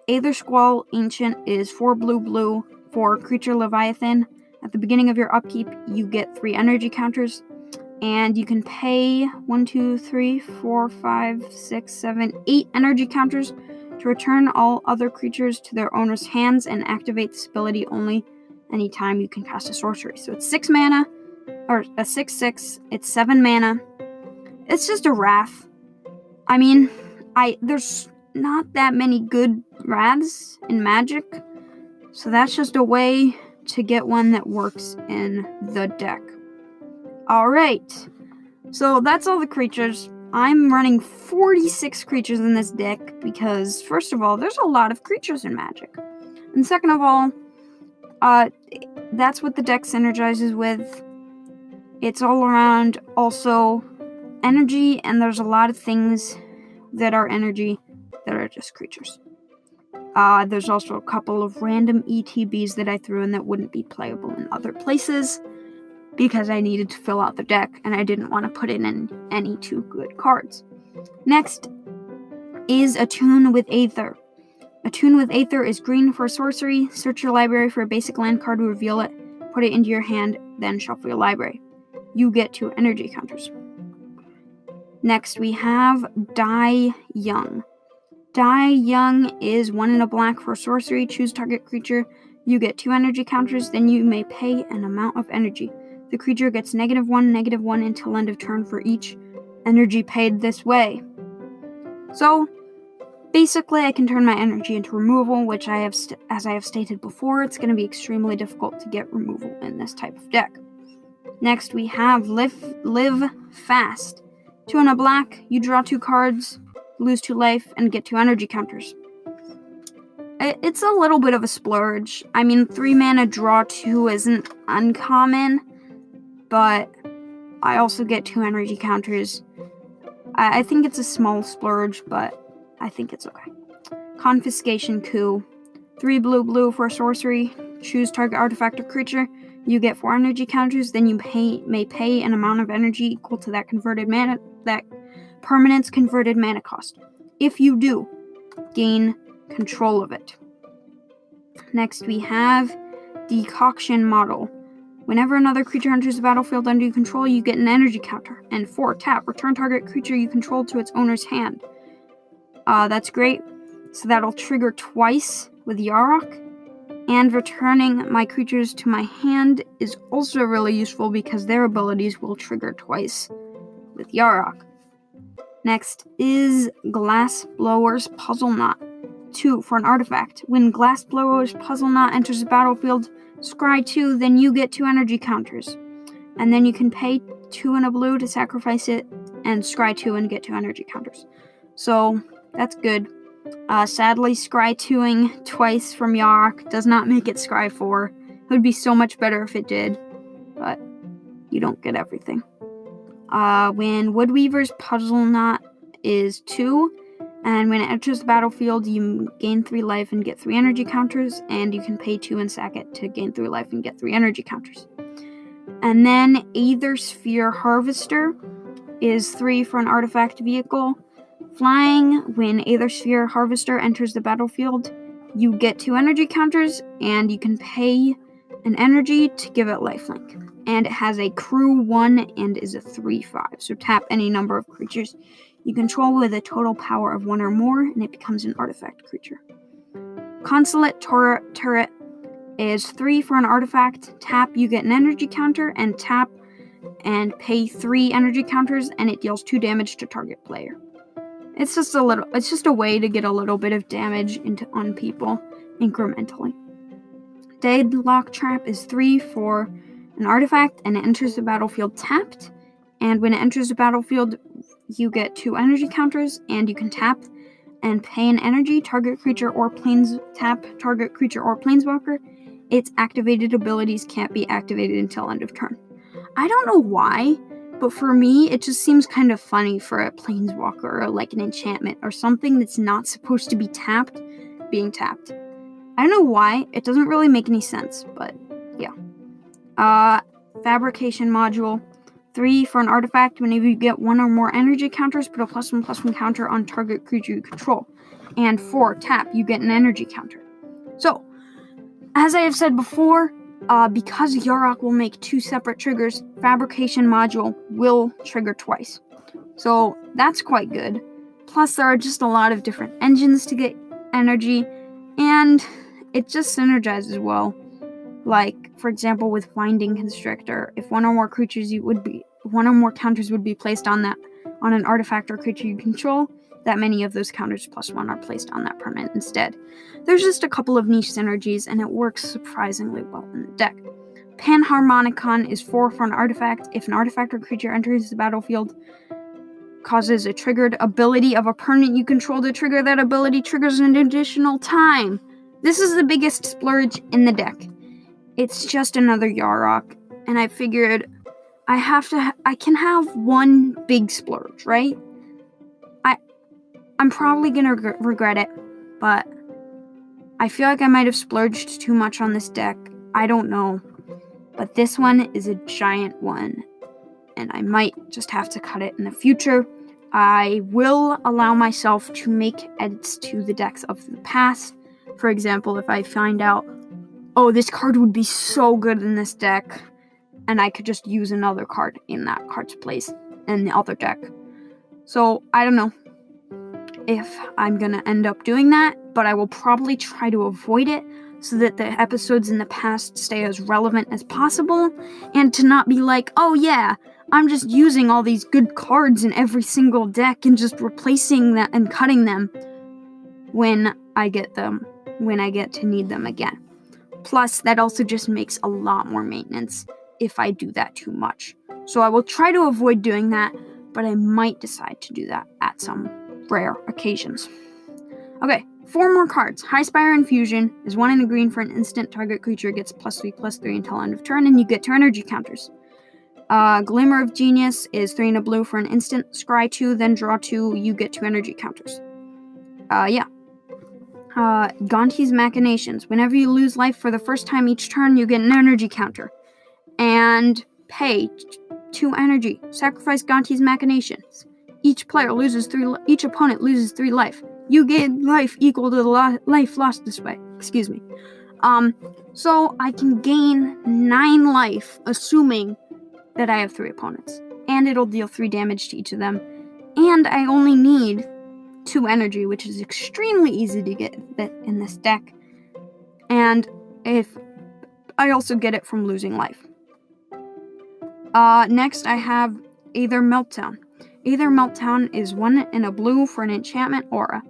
Aether Squall Ancient is 4 blue for creature Leviathan. At the beginning of your upkeep, you get 3 energy counters, and you can pay 1, 2, 3, 4, 5, 6, 7, 8 energy counters to return all other creatures to their owner's hands and activate this ability only anytime you can cast a sorcery. So it's 6 mana, or a 6/6, it's 7 mana. It's just a Wrath. I mean, there's not that many good Wraths in Magic, so that's just a way to get one that works in the deck. Alright, so that's all the creatures. I'm running 46 creatures in this deck because, first of all, there's a lot of creatures in Magic. And second of all, that's what the deck synergizes with. It's all around also energy, and there's a lot of things that are energy that are just creatures. There's also a couple of random ETBs that I threw in that wouldn't be playable in other places. because I needed to fill out the deck and I didn't want to put in any too good cards. Next is Attune with Aether. Attune with Aether is green for sorcery. Search your library for a basic land card, reveal it, put it into your hand, then shuffle your library. You get 2 energy counters. Next we have Die Young. Die Young is 1 and a black for sorcery. Choose target creature. You get 2 energy counters, then you may pay an amount of energy. The creature gets -1/-1 until end of turn for each energy paid this way. So, basically, I can turn my energy into removal, which as I have stated before, it's going to be extremely difficult to get removal in this type of deck. Next, we have Live Fast. 2 and a black, you draw 2 cards, lose 2 life, and get 2 energy counters. It's a little bit of a splurge. I mean, 3 mana draw 2 isn't uncommon, but I also get 2 energy counters. I think it's a small splurge, but I think it's okay. Confiscation Coup. 3 blue for sorcery. Choose target artifact or creature. You get 4 energy counters, then you may pay an amount of energy equal to that permanent's converted mana cost. If you do, gain control of it. Next we have Decoction Model. Whenever another creature enters the battlefield under your control, you get an energy counter. And 4, tap, return target creature you control to its owner's hand. That's great. So that'll trigger twice with Yarok. And returning my creatures to my hand is also really useful because their abilities will trigger twice with Yarok. Next is Glassblower's Puzzle Knot. 2 for an artifact. When Glassblower's Puzzle Knot enters the battlefield, scry 2, then you get 2 energy counters. And then you can pay 2 and a blue to sacrifice it, and scry 2 and get 2 energy counters. So, that's good. Sadly, scry 2ing twice from Yarok does not make it scry 4. It would be so much better if it did, but you don't get everything. When Woodweaver's Puzzle Knot is 2, and when it enters the battlefield, you gain 3 life and get 3 energy counters, and you can pay 2 and sack it to gain 3 life and get 3 energy counters. And then Aethersphere Harvester is 3 for an artifact vehicle. Flying, when Aethersphere Harvester enters the battlefield, you get 2 energy counters, and you can pay an energy to give it lifelink. And it has a crew 1 and is a 3/5. So tap any number of creatures you control with a total power of 1 or more, and it becomes an artifact creature. Consulate Turret is 3 for an artifact. Tap, you get an energy counter, and tap and pay 3 energy counters, and it deals 2 damage to target player. It's just a way to get a little bit of damage on people incrementally. Deadlock Trap is 3 for an artifact, and it enters the battlefield tapped. And when it enters the battlefield, you get 2 energy counters, and you can tap and pay an energy, target creature or planeswalker. Its activated abilities can't be activated until end of turn. I don't know why, but for me, it just seems kind of funny for a planeswalker or like an enchantment or something that's not supposed to be tapped, being tapped. I don't know why. It doesn't really make any sense, but yeah. Fabrication Module. 3 for an artifact. Whenever you get 1 or more energy counters, put a +1/+1 counter on target creature you control. And 4, tap, you get an energy counter. So, as I have said before, because Yarok will make 2 separate triggers, Fabrication Module will trigger twice. So, that's quite good. Plus, there are just a lot of different engines to get energy, and it just synergizes well. Like, for example, with Winding Constrictor, if 1 or more counters would be placed on an artifact or creature you control, that many of those counters +1 are placed on that permanent instead. There's just a couple of niche synergies, and it works surprisingly well in the deck. Panharmonicon is 4 for an artifact. If an artifact or creature enters the battlefield, causes a triggered ability of a permanent you control to trigger, that ability triggers an additional time. This is the biggest splurge in the deck. It's just another Yarok, and I figured I can have one big splurge, right? I'm probably gonna regret it, but I feel like I might have splurged too much on this deck. I don't know. but this one is a giant one, and I might just have to cut it in the future. I will allow myself to make edits to the decks of the past. For example, if I find out, oh, this card would be so good in this deck, and I could just use another card in that card's place in the other deck. So, I don't know if I'm gonna end up doing that, but I will probably try to avoid it so that the episodes in the past stay as relevant as possible, and to not be like, oh yeah, I'm just using all these good cards in every single deck and just replacing them and cutting them when I get to need them again. Plus, that also just makes a lot more maintenance if I do that too much. So I will try to avoid doing that, but I might decide to do that at some rare occasions. Okay, 4 more cards. High Spire Infusion is 1 in a green for an instant. Target creature gets +3/+3 until end of turn, and you get 2 energy counters. Glimmer of Genius is 3 in a blue for an instant. Scry 2, then draw 2, you get 2 energy counters. Gonti's Machinations. Whenever you lose life for the first time each turn, you get an energy counter. And pay 2 energy. Sacrifice Gonti's Machinations. Each opponent loses 3 life. You gain life equal to the life lost this way. Excuse me. So I can gain 9 life, assuming that I have 3 opponents. And it'll deal 3 damage to each of them. And I only need 2 energy, which is extremely easy to get in this deck. And if I also get it from losing life. Next I have Aether Meltdown. Aether Meltdown is 1 in a blue for an enchantment aura.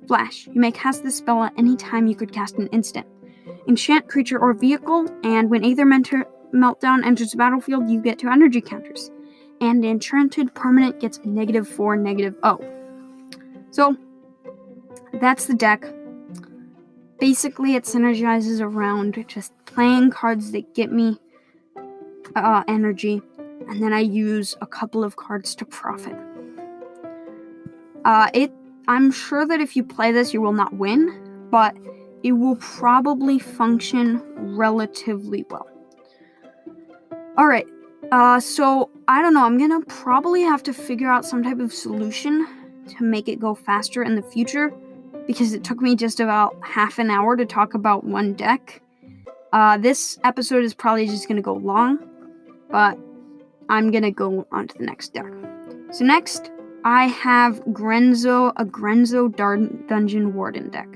Flash. You may cast this spell at any time you could cast an instant. Enchant creature or vehicle, and when Aether Meltdown enters the battlefield, you get 2 energy counters. And the enchanted permanent gets -4, -0. So, that's the deck. Basically, it synergizes around just playing cards that get me energy, and then I use a couple of cards to profit. I'm sure that if you play this, you will not win, but it will probably function relatively well. Alright, so, I don't know, I'm gonna probably have to figure out some type of solution to make it go faster in the future, because it took me just about half an hour to talk about one deck. This episode is probably just gonna go long, but I'm gonna go on to the next deck. So next, I have a Grenzo Dungeon Warden deck.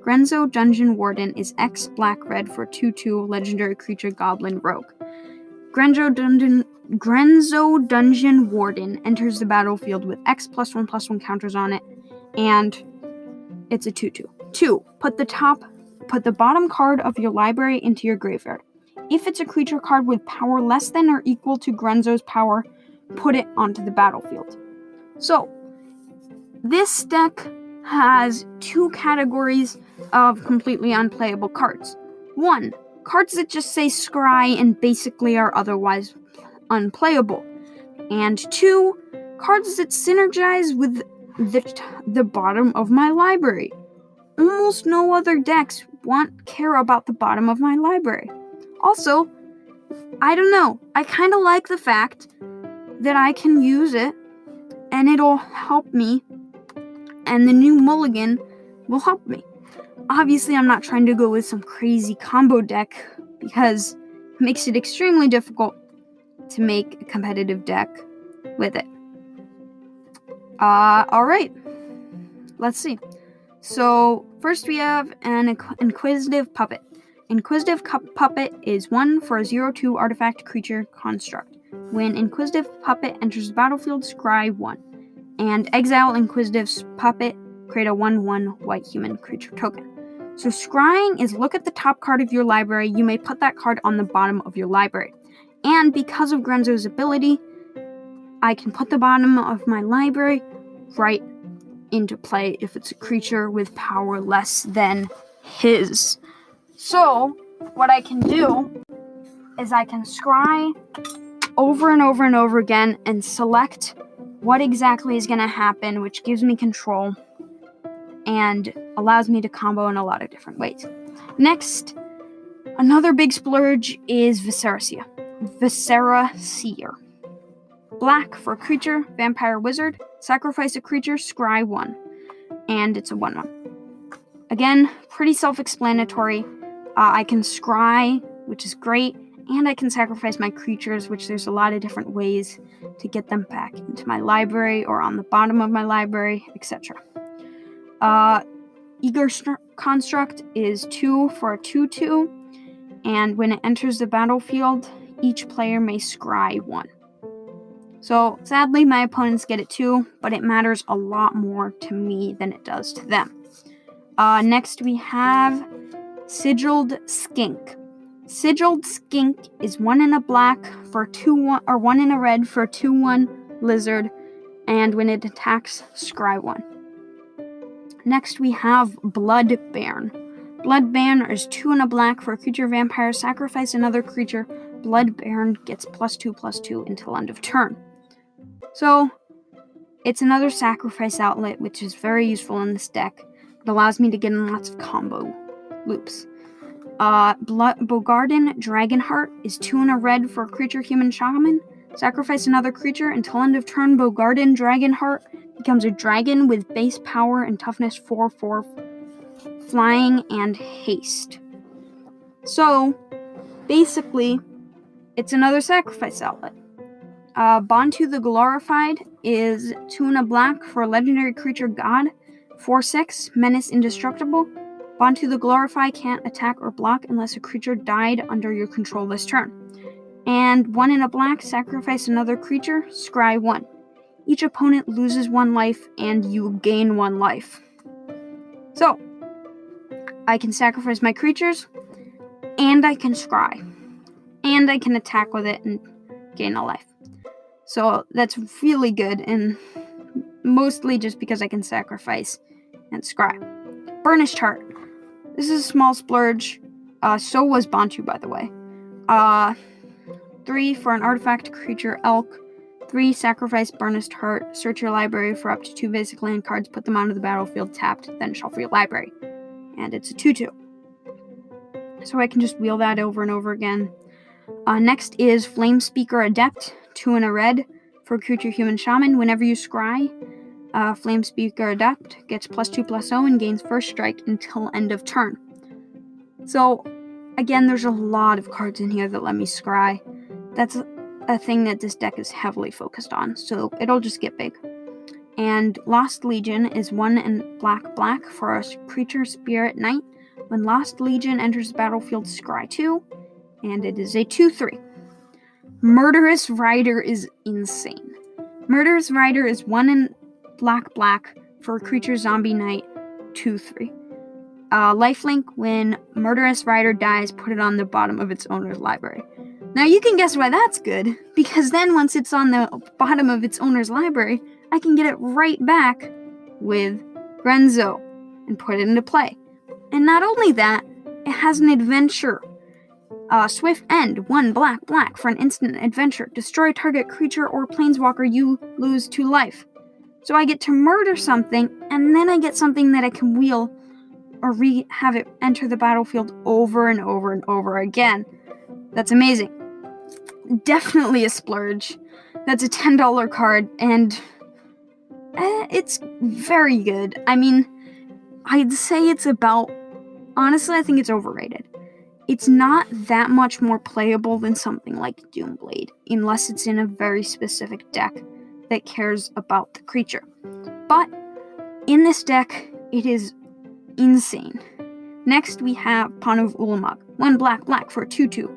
Grenzo Dungeon Warden is X black-red for 2/2 legendary creature goblin rogue. Grenzo Dungeon Warden enters the battlefield with X +1/+1 counters on it, and it's a 2/2. 2. Put the bottom card of your library into your graveyard. If it's a creature card with power less than or equal to Grenzo's power, put it onto the battlefield. So, this deck has 2 categories of completely unplayable cards. 1. Cards that just say scry and basically are otherwise unplayable. And 2. Cards that synergize with the bottom of my library. Almost no other decks care about the bottom of my library. Also, I don't know, I kind of like the fact that I can use it and it'll help me, and the new mulligan will help me. Obviously, I'm not trying to go with some crazy combo deck because it makes it extremely difficult to make a competitive deck with it. Alright, let's see. So, first we have an Inquisitive Puppet. Inquisitive Puppet is 1 for a 0/2 artifact creature construct. When Inquisitive Puppet enters the battlefield, scry 1. And exile Inquisitive Puppet, create a 1/1 white human creature token. So scrying is look at the top card of your library, you may put that card on the bottom of your library. And because of Grenzo's ability, I can put the bottom of my library right into play if it's a creature with power less than his. So, what I can do is I can scry over and over and over again and select what exactly is going to happen, which gives me control and allows me to combo in a lot of different ways. Next, another big splurge is Visceracia. Viscera Seer. Black for a creature, vampire wizard. Sacrifice a creature, scry 1. And it's a 1/1. Again, pretty self-explanatory. I can scry, which is great, and I can sacrifice my creatures, which there's a lot of different ways to get them back into my library or on the bottom of my library, etc. Eager Construct is 2 for a 2/2, and when it enters the battlefield, each player may scry 1. So, sadly, my opponents get it too, but it matters a lot more to me than it does to them. Next, we have Sigilled Skink. Sigilled Skink is 1 in a black for a 2/1, or 1 in a red for a 2/1 lizard, and when it attacks, scry 1. Next, we have Blood Bairn. Blood Bairn is 2 in a black for a creature vampire. Sacrifice another creature. Blood Bairn gets +2/+2 until end of turn. So, it's another sacrifice outlet, which is very useful in this deck. It allows me to get in lots of combo loops. Bogarden Dragonheart is 2 in a red for a creature human shaman. Sacrifice another creature until end of turn. Bogarden Dragonheart becomes a dragon with base power and toughness 4/4, flying and haste. So, basically, it's another sacrifice outlet. Bantu the Glorified is 2 in a black for a legendary creature god, 4/6, menace indestructible. Bantu the Glorified can't attack or block unless a creature died under your control this turn. And 1 in a black, sacrifice another creature, scry 1. Each opponent loses 1 life and you gain 1 life. So, I can sacrifice my creatures, and I can scry. And I can attack with it and gain a life. So that's really good, and mostly just because I can sacrifice and scry. Burnished Heart. This is a small splurge. So was Bantu, by the way. 3 for an artifact creature elk. 3, sacrifice Burnished Heart. Search your library for up to 2 basic land cards. Put them onto the battlefield tapped, then shuffle your library. And it's a 2/2. So I can just wheel that over and over again. Next is Flamespeaker Adept, 2 in a red for a creature human shaman. Whenever you scry, Flamespeaker Adept gets +2/+0 and gains first strike until end of turn. So, again, there's a lot of cards in here that let me scry. That's a thing that this deck is heavily focused on, so it'll just get big. And Lost Legion is 1 in black for a creature spirit knight. When Lost Legion enters the battlefield, scry 2, and it is a 2/3. Murderous Rider is insane. Murderous Rider is 1 in black for a creature zombie knight, 2/3. Lifelink, when Murderous Rider dies, put it on the bottom of its owner's library. Now you can guess why that's good, because then once it's on the bottom of its owner's library, I can get it right back with Grenzo and put it into play. And not only that, it has an adventure. Swift End, 1 black for an instant adventure. Destroy target creature or planeswalker, you lose 2 life. So I get to murder something, and then I get something that I can wheel or have it enter the battlefield over and over and over again. That's amazing. Definitely a splurge. That's a $10 card, and it's very good. I mean, I'd say it's about... Honestly, I think it's overrated. It's not that much more playable than something like Doomblade, unless it's in a very specific deck that cares about the creature. But in this deck, it is insane. Next, we have Pawn of Ulamog. 1 black for a 2/2.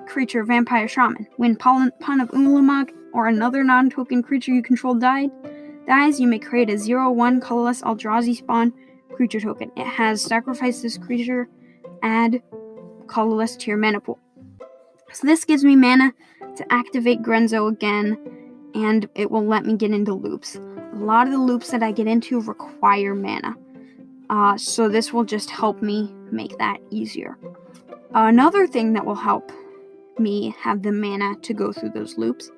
Creature vampire shaman. When Pawn of Ulamog or another non-token creature you control dies, you may create a 0/1 colorless Eldrazi spawn creature token. It has sacrifice this creature, add colorless to your mana pool. So this gives me mana to activate Grenzo again, and it will let me get into loops. A lot of the loops that I get into require mana. So this will just help me make that easier. Another thing that will help me have the mana to go through those loops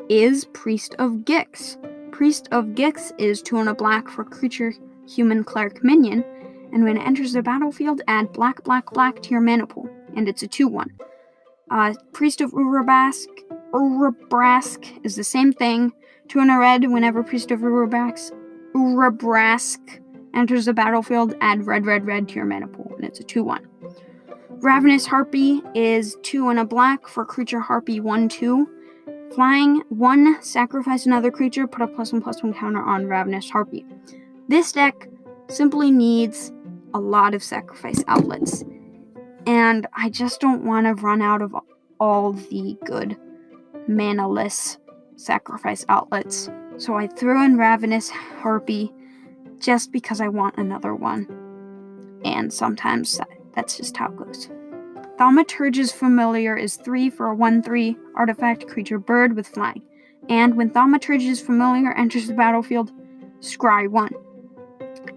is Priest of Gix. Priest of Gix is 2 and a black for creature human cleric minion, and when it enters the battlefield, add black to your mana pool, and it's a 2/1. Priest of Urabrask is the same thing. 2 and a red. Whenever Priest of Urabrask enters the battlefield, add red to your mana pool, and it's a 2/1. Ravenous Harpy is 2 and a black for creature Harpy 1/2. Flying 1, sacrifice another creature, put a +1/+1 counter on Ravenous Harpy. This deck simply needs a lot of sacrifice outlets, and I just don't want to run out of all the good mana-less sacrifice outlets. So I threw in Ravenous Harpy just because I want another one, and sometimes that's just how it goes. Thaumaturge's Familiar is 3 for a 1/3 artifact creature bird with flying. And when Thaumaturge's Familiar enters the battlefield, scry 1.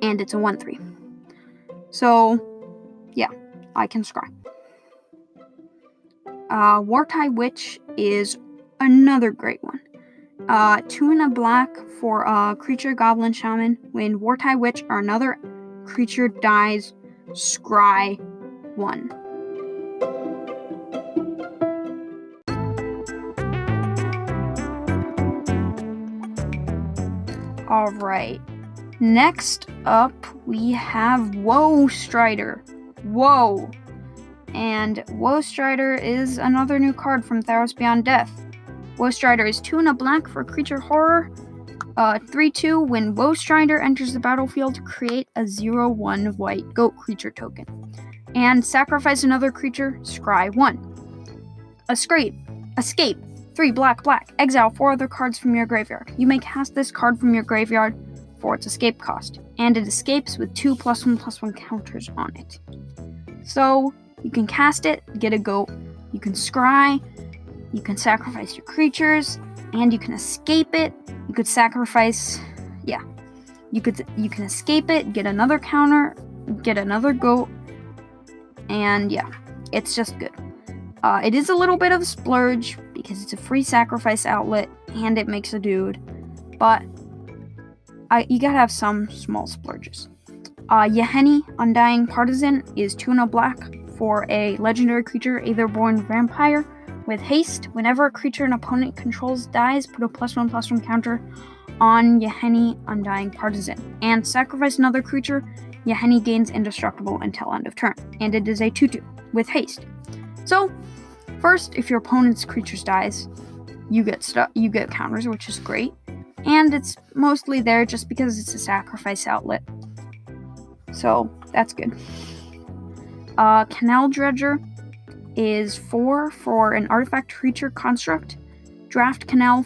And it's a 1/3. So, yeah, I can scry. Wartide Witch is another great one. 2 and a black for a creature Goblin Shaman. When Wartide Witch or another creature dies, scry 1. Alright, next up we have Woe Strider. Whoa! And Woe Strider is another new card from Theros Beyond Death. Woe Strider is 2 and a black for creature horror. 3/2, when Woe Strider enters the battlefield, create a 0/1 white goat creature token. And sacrifice another creature, scry 1. Escape. 3 black. Exile 4 other cards from your graveyard. You may cast this card from your graveyard for its escape cost. And it escapes with 2 +1/+1 counters on it. So, you can cast it, get a goat. You can scry. You can sacrifice your creatures. And you can escape it. You could sacrifice... Yeah. You can escape it, get another counter, get another goat. And yeah, it's just good. It is a little bit of a splurge because it's a free sacrifice outlet and it makes a dude, but you gotta have some small splurges. Yahenni, Undying Partisan, is 2 and a black for a legendary creature, Aetherborn Vampire, with haste. Whenever a creature an opponent controls dies, put a +1/+1 counter on Yahenni, Undying Partisan, and sacrifice another creature. Yahenni gains indestructible until end of turn, and it is a 2/2 with haste. So, first, if your opponent's creatures dies, you get counters, which is great, and it's mostly there just because it's a sacrifice outlet. So that's good. Canal Dredger is 4 for an artifact creature construct. Draft Canal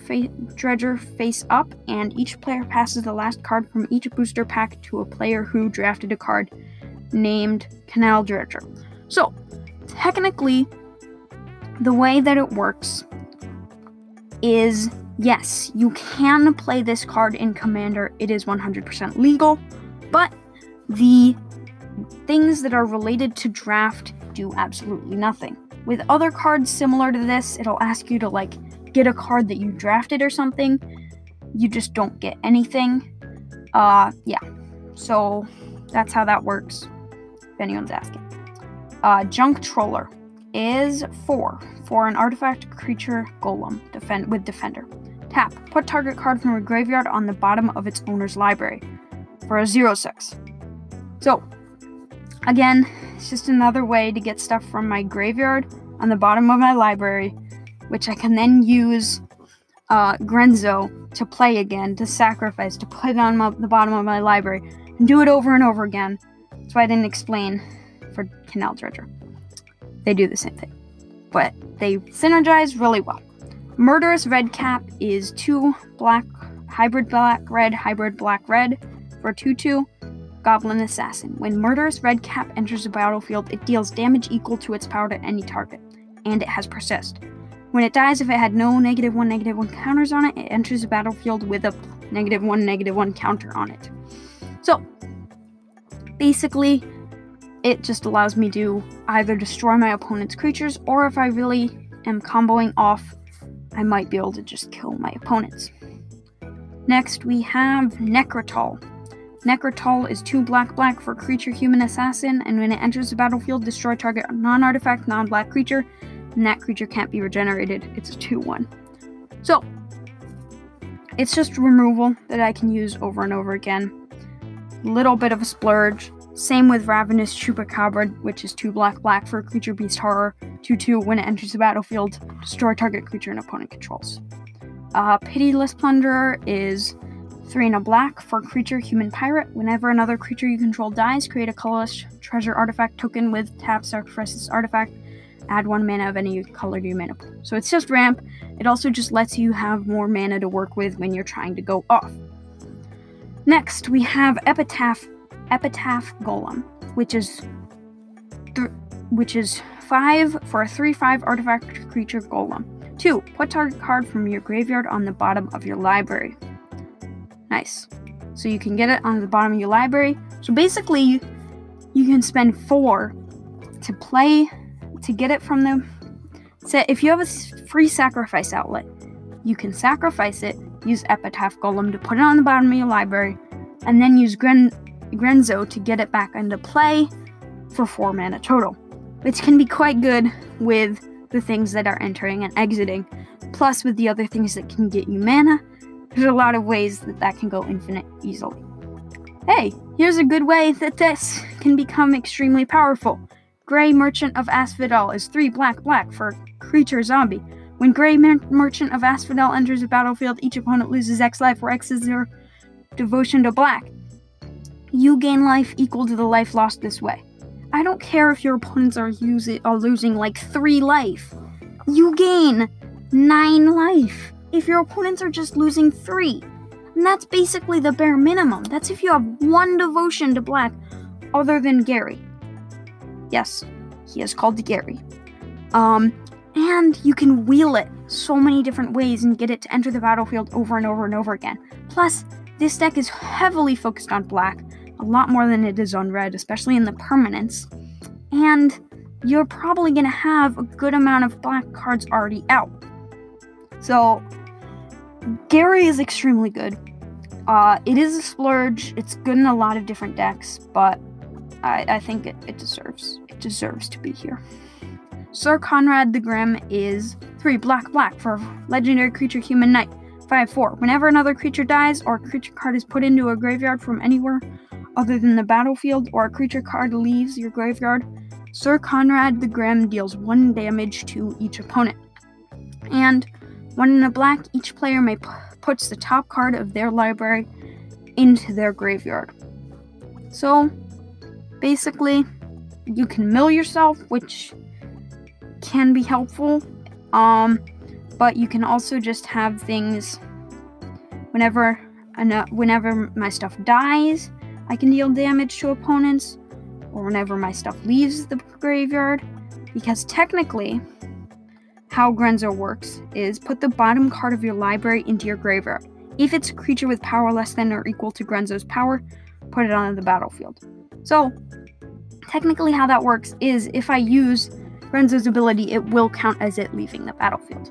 Dredger face up, and each player passes the last card from each booster pack to a player who drafted a card named Canal Dredger. So, technically, the way that it works is, yes, you can play this card in Commander. It is 100% legal, but the things that are related to draft do absolutely nothing. With other cards similar to this, it'll ask you to, get a card that you drafted or something. You just don't get anything. Yeah. So, that's how that works, if anyone's asking. Junk Troller is 4 for an artifact creature golem with Defender. Tap. Put target card from your graveyard on the bottom of its owner's library for a 0/6. So, again, it's just another way to get stuff from my graveyard on the bottom of my library, which I can then use Grenzo to play again, to sacrifice, to put it on the bottom of my library, and do it over and over again. That's why I didn't explain for Canal Dredger. They do the same thing, but they synergize really well. Murderous Redcap is 2 black, hybrid black red for 2/2 Goblin Assassin. When Murderous Redcap enters the battlefield, it deals damage equal to its power to any target, and it has Persist. When it dies, if it had no -1/-1 counters on it, it enters the battlefield with a -1/-1 counter on it. So, basically, it just allows me to either destroy my opponent's creatures, or if I really am comboing off, I might be able to just kill my opponents. Next, we have Necrotol. Necrotol is 2 black for creature human assassin, and when it enters the battlefield, destroy target non-artifact, non-black creature. and that creature can't be regenerated. It's a 2/1. So, it's just removal that I can use over and over again. Little bit of a splurge. Same with Ravenous Chupacabra, which is 2 black for a creature beast horror. 2/2 when it enters the battlefield. Destroy target creature an opponent controls. Pitiless Plunderer is 3 and a black for a creature human pirate. Whenever another creature you control dies, create a colorless treasure artifact token with tap, sacrifice this artifact. Add 1 mana of any color to your mana pool. So it's just ramp. It also just lets you have more mana to work with when you're trying to go off. Next, we have Epitaph Golem, which is 5 for a 3/5 artifact creature golem. 2, put target card from your graveyard on the bottom of your library. Nice. So you can get it on the bottom of your library. So basically, you can spend 4 to get it from the set. If you have a free sacrifice outlet, you can sacrifice it, use Epitaph Golem to put it on the bottom of your library, and then use Grenzo to get it back into play for 4 mana total, which can be quite good with the things that are entering and exiting, plus with the other things that can get you mana. There's a lot of ways that can go infinite easily. Hey, here's a good way that this can become extremely powerful. Grey Merchant of Asphodel is 3 black for creature zombie. When Grey Merchant of Asphodel enters the battlefield, each opponent loses X life, where X is their devotion to black. You gain life equal to the life lost this way. I don't care if your opponents are losing like 3 life. You gain 9 life if your opponents are just losing 3. And that's basically the bare minimum. That's if you have 1 devotion to black other than Gary. Yes, he is called Gary. And you can wheel it so many different ways and get it to enter the battlefield over and over and over again. Plus, this deck is heavily focused on black, a lot more than it is on red, especially in the permanents. And you're probably going to have a good amount of black cards already out. So, Gary is extremely good. It is a splurge. It's good in a lot of different decks, but I think it deserves to be here. Sir Conrad the Grim is 3 black for legendary creature human knight. 5/4. Whenever another creature dies or a creature card is put into a graveyard from anywhere other than the battlefield, or a creature card leaves your graveyard, Sir Conrad the Grim deals 1 damage to each opponent. And 1 in a black, each player may puts the top card of their library into their graveyard. So, basically, you can mill yourself, which can be helpful, but you can also just have things whenever my stuff dies, I can deal damage to opponents, or whenever my stuff leaves the graveyard, because technically how Grenzo works is put the bottom card of your library into your graveyard. If it's a creature with power less than or equal to Grenzo's power, put it on the battlefield. So technically how that works is if I use Grenzo's ability, it will count as it leaving the battlefield.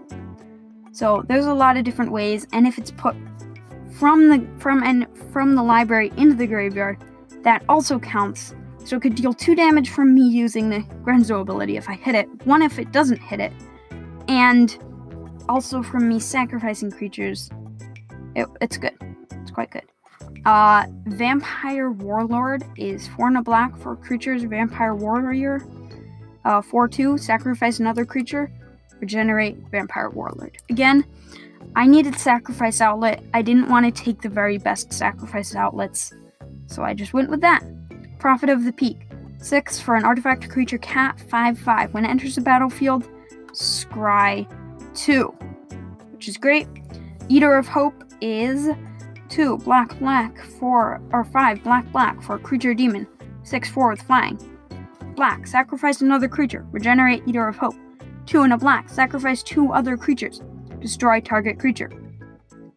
So there's a lot of different ways, and if it's put from the library into the graveyard, that also counts. So it could deal 2 damage from me using the Grenzo ability if I hit it, 1 if it doesn't hit it, and also from me sacrificing creatures. It's good. It's quite good. Vampire Warlord is 4 and a black for creatures. Vampire Warrior, 4/2, sacrifice another creature, regenerate Vampire Warlord. Again, I needed sacrifice outlet. I didn't want to take the very best sacrifice outlets, so I just went with that. Prophet of the Peak, 6 for an artifact creature cat, 5/5. When it enters the battlefield, scry 2, which is great. Eater of Hope is 2 black 5 black for a creature demon, 6/4 with flying. Black, sacrifice another creature, regenerate Eater of Hope. 2 and a black, sacrifice 2 other creatures, destroy target creature.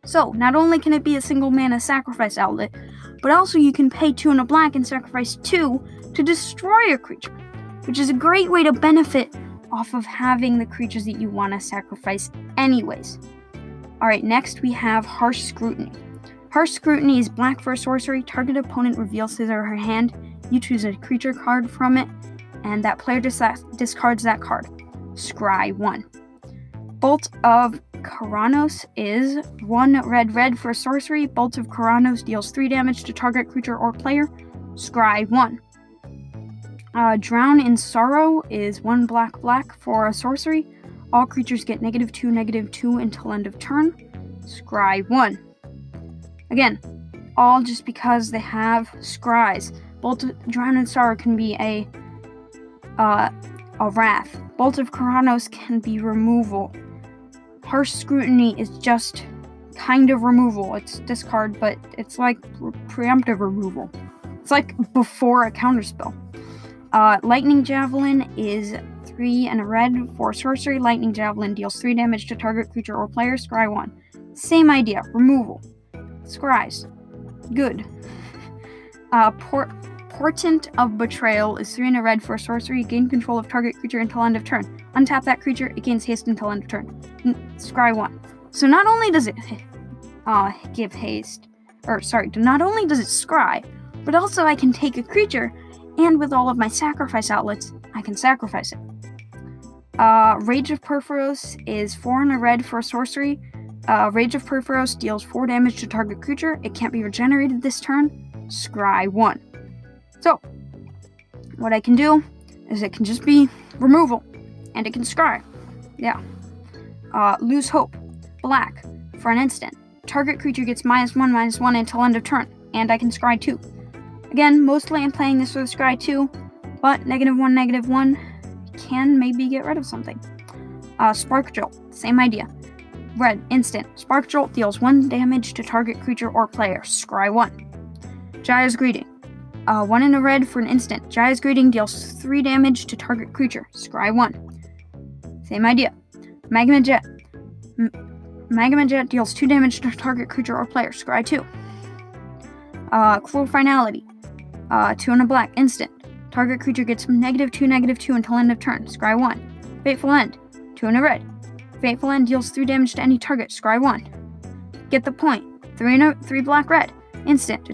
So, not only can it be a single mana sacrifice outlet, but also you can pay 2 and a black and sacrifice 2 to destroy a creature, which is a great way to benefit off of having the creatures that you want to sacrifice anyways. Alright, next we have Harsh Scrutiny. Harsh Scrutiny is black for a sorcery. Target opponent reveals his or her hand. You choose a creature card from it, and that player discards that card. scry 1. Bolt of Karanos is 1 red for sorcery. Bolt of Karanos deals 3 damage to target creature or player, scry 1. Drown in Sorrow is 1 black for a sorcery. All creatures get -2/-2 until end of turn, scry 1. Again, all just because they have scries. Drown in Sorrow can be a wrath. Bolt of Karanos can be removal. Harsh Scrutiny is just kind of removal. It's discard, but it's like preemptive removal. It's like before a counterspell. Lightning Javelin is 3 and a red for sorcery. Lightning Javelin deals 3 damage to target creature or player, scry 1. Same idea, removal. Scries. Good. Portent of Betrayal is 3 and a red for sorcery. Gain control of target creature until end of turn. Untap that creature, it gains haste until end of turn. Scry 1. So not only does it give haste, not only does it scry, but also I can take a creature, and with all of my sacrifice outlets, I can sacrifice it. Rage of Perforos is 4 and a red for sorcery. Rage of Perforos deals 4 damage to target creature. It can't be regenerated this turn, scry 1. So, what I can do is it can just be removal, and it can scry. Yeah. Lose Hope. Black. For an instant. Target creature gets -1/-1 until end of turn, and I can scry 2. Again, mostly I'm playing this for the scry 2, but -1/-1 can maybe get rid of something. Spark Jolt. Same idea. Red. Instant. Spark Jolt deals 1 damage to target creature or player, scry 1. Jaya's Greeting. 1 and a red for an instant. Jaya's Greeting deals 3 damage to target creature, scry 1. Same idea. Magma Jet. Magma Jet deals 2 damage to target creature or player, scry 2. Cruel Finality. 2 and a black, instant. Target creature gets -2/-2 until end of turn, scry 1. Fateful End. 2 and a red. Fateful End deals 3 damage to any target, scry 1. Get the point. 3 black red. Instant.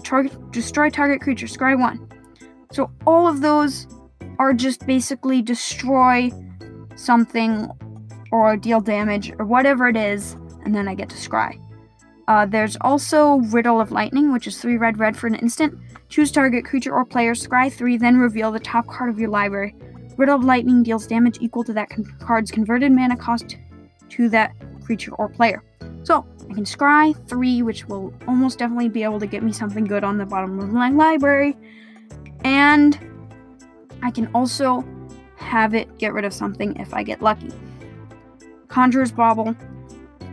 Destroy target creature, scry 1. So all of those are just basically destroy something or deal damage or whatever it is, and then I get to scry. There's also Riddle of Lightning, which is 3 red for an instant. Choose target creature or player, scry 3, then reveal the top card of your library. Riddle of Lightning deals damage equal to that card's converted mana cost to that creature or player. So, I can scry 3, which will almost definitely be able to get me something good on the bottom of my library. And I can also have it get rid of something if I get lucky. Conjurer's Bauble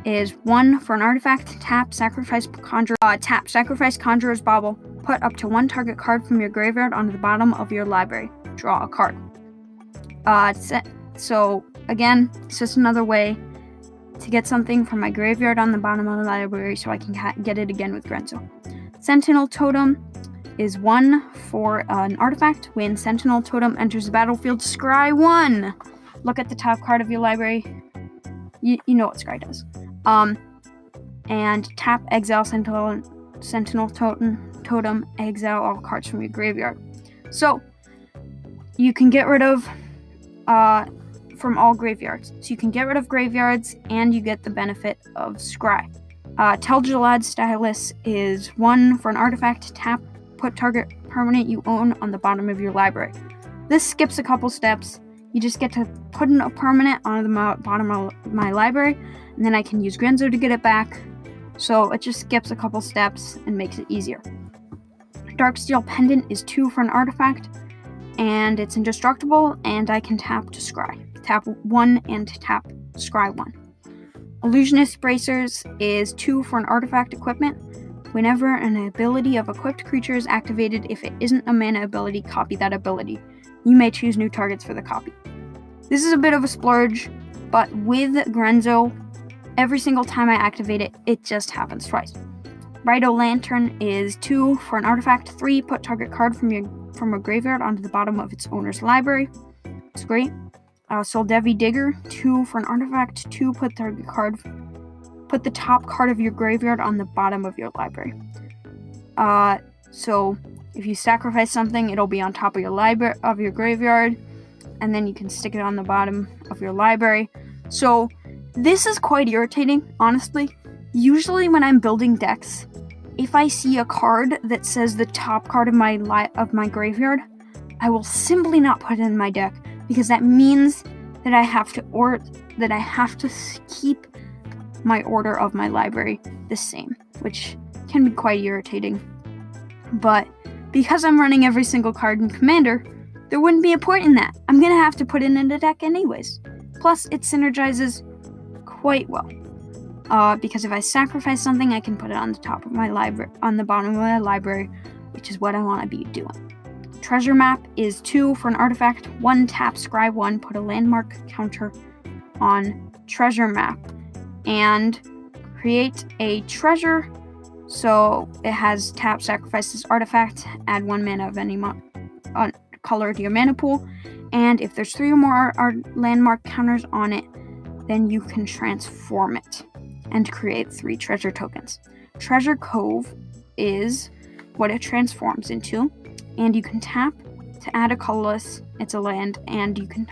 is 1 for an artifact. Tap, sacrifice Conjurer's Bauble. Put up to 1 target card from your graveyard onto the bottom of your library. Draw a card. So, again, it's just another way to get something from my graveyard on the bottom of the library so I can get it again with Grenzo. Sentinel Totem is 1 for an artifact. When Sentinel Totem enters the battlefield, scry 1. Look at the top card of your library. You know what scry does. And tap, exile Sentinel Totem, exile all cards from your graveyard. So, you can get rid of from all graveyards. So you can get rid of graveyards, and you get the benefit of scry. Tel'Jalad Stylus is 1 for an artifact. Tap, put target permanent you own on the bottom of your library. This skips a couple steps. You just get to put a permanent on the bottom of my library, and then I can use Grenzo to get it back. So it just skips a couple steps and makes it easier. Darksteel Pendant is 2 for an artifact, and it's indestructible, and I can tap to scry. Tap 1 and tap scry 1. Illusionist Bracers is 2 for an artifact equipment. Whenever an ability of equipped creature is activated, if it isn't a mana ability, copy that ability. You may choose new targets for the copy. This is a bit of a splurge, but with Grenzo, every single time I activate it, it just happens twice. Rito Lantern is 2 for an artifact. 3, put target card from a graveyard onto the bottom of its owner's library. It's great. Soldevi Digger, 2 for an artifact. 2, put the top card of your graveyard on the bottom of your library. So if you sacrifice something, it'll be on top of your graveyard. and then you can stick it on the bottom of your library. So this is quite irritating, honestly. Usually when I'm building decks, if I see a card that says the top card of my graveyard, I will simply not put it in my deck, because that means that I have to keep my order of my library the same, which can be quite irritating. But because I'm running every single card in Commander, there wouldn't be a point in that. I'm gonna have to put it in the deck anyways. Plus, it synergizes quite well. Because if I sacrifice something, I can put it on the top of my library, on the bottom of my library, which is what I want to be doing. Treasure map is 2 for an artifact. 1 tap, scry 1, put a landmark counter on treasure map, and create a treasure. So it has tap, sacrifice this artifact, add 1 mana of any color to your mana pool, and if there's 3 or more landmark counters on it, then you can transform it and create 3 treasure tokens. Treasure Cove is what it transforms into, and you can tap to add a colorless. It's a land, and you can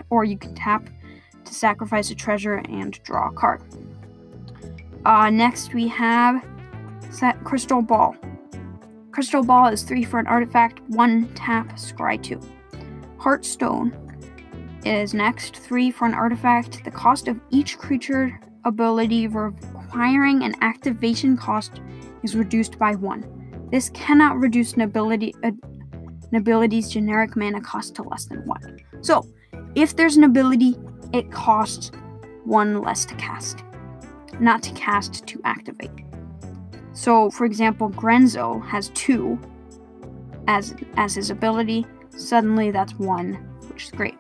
tap to sacrifice a treasure and draw a card. Next we have Crystal Ball. Crystal Ball is 3 for an artifact. 1 tap, scry 2. Heartstone is next, 3 for an artifact. The cost of each creature ability requiring an activation cost is reduced by 1. This cannot reduce an ability's generic mana cost to less than 1. So, if there's an ability, it costs 1 less to cast. Not to cast, to activate. So, for example, Grenzo has 2 as his ability. Suddenly, that's 1, which is great.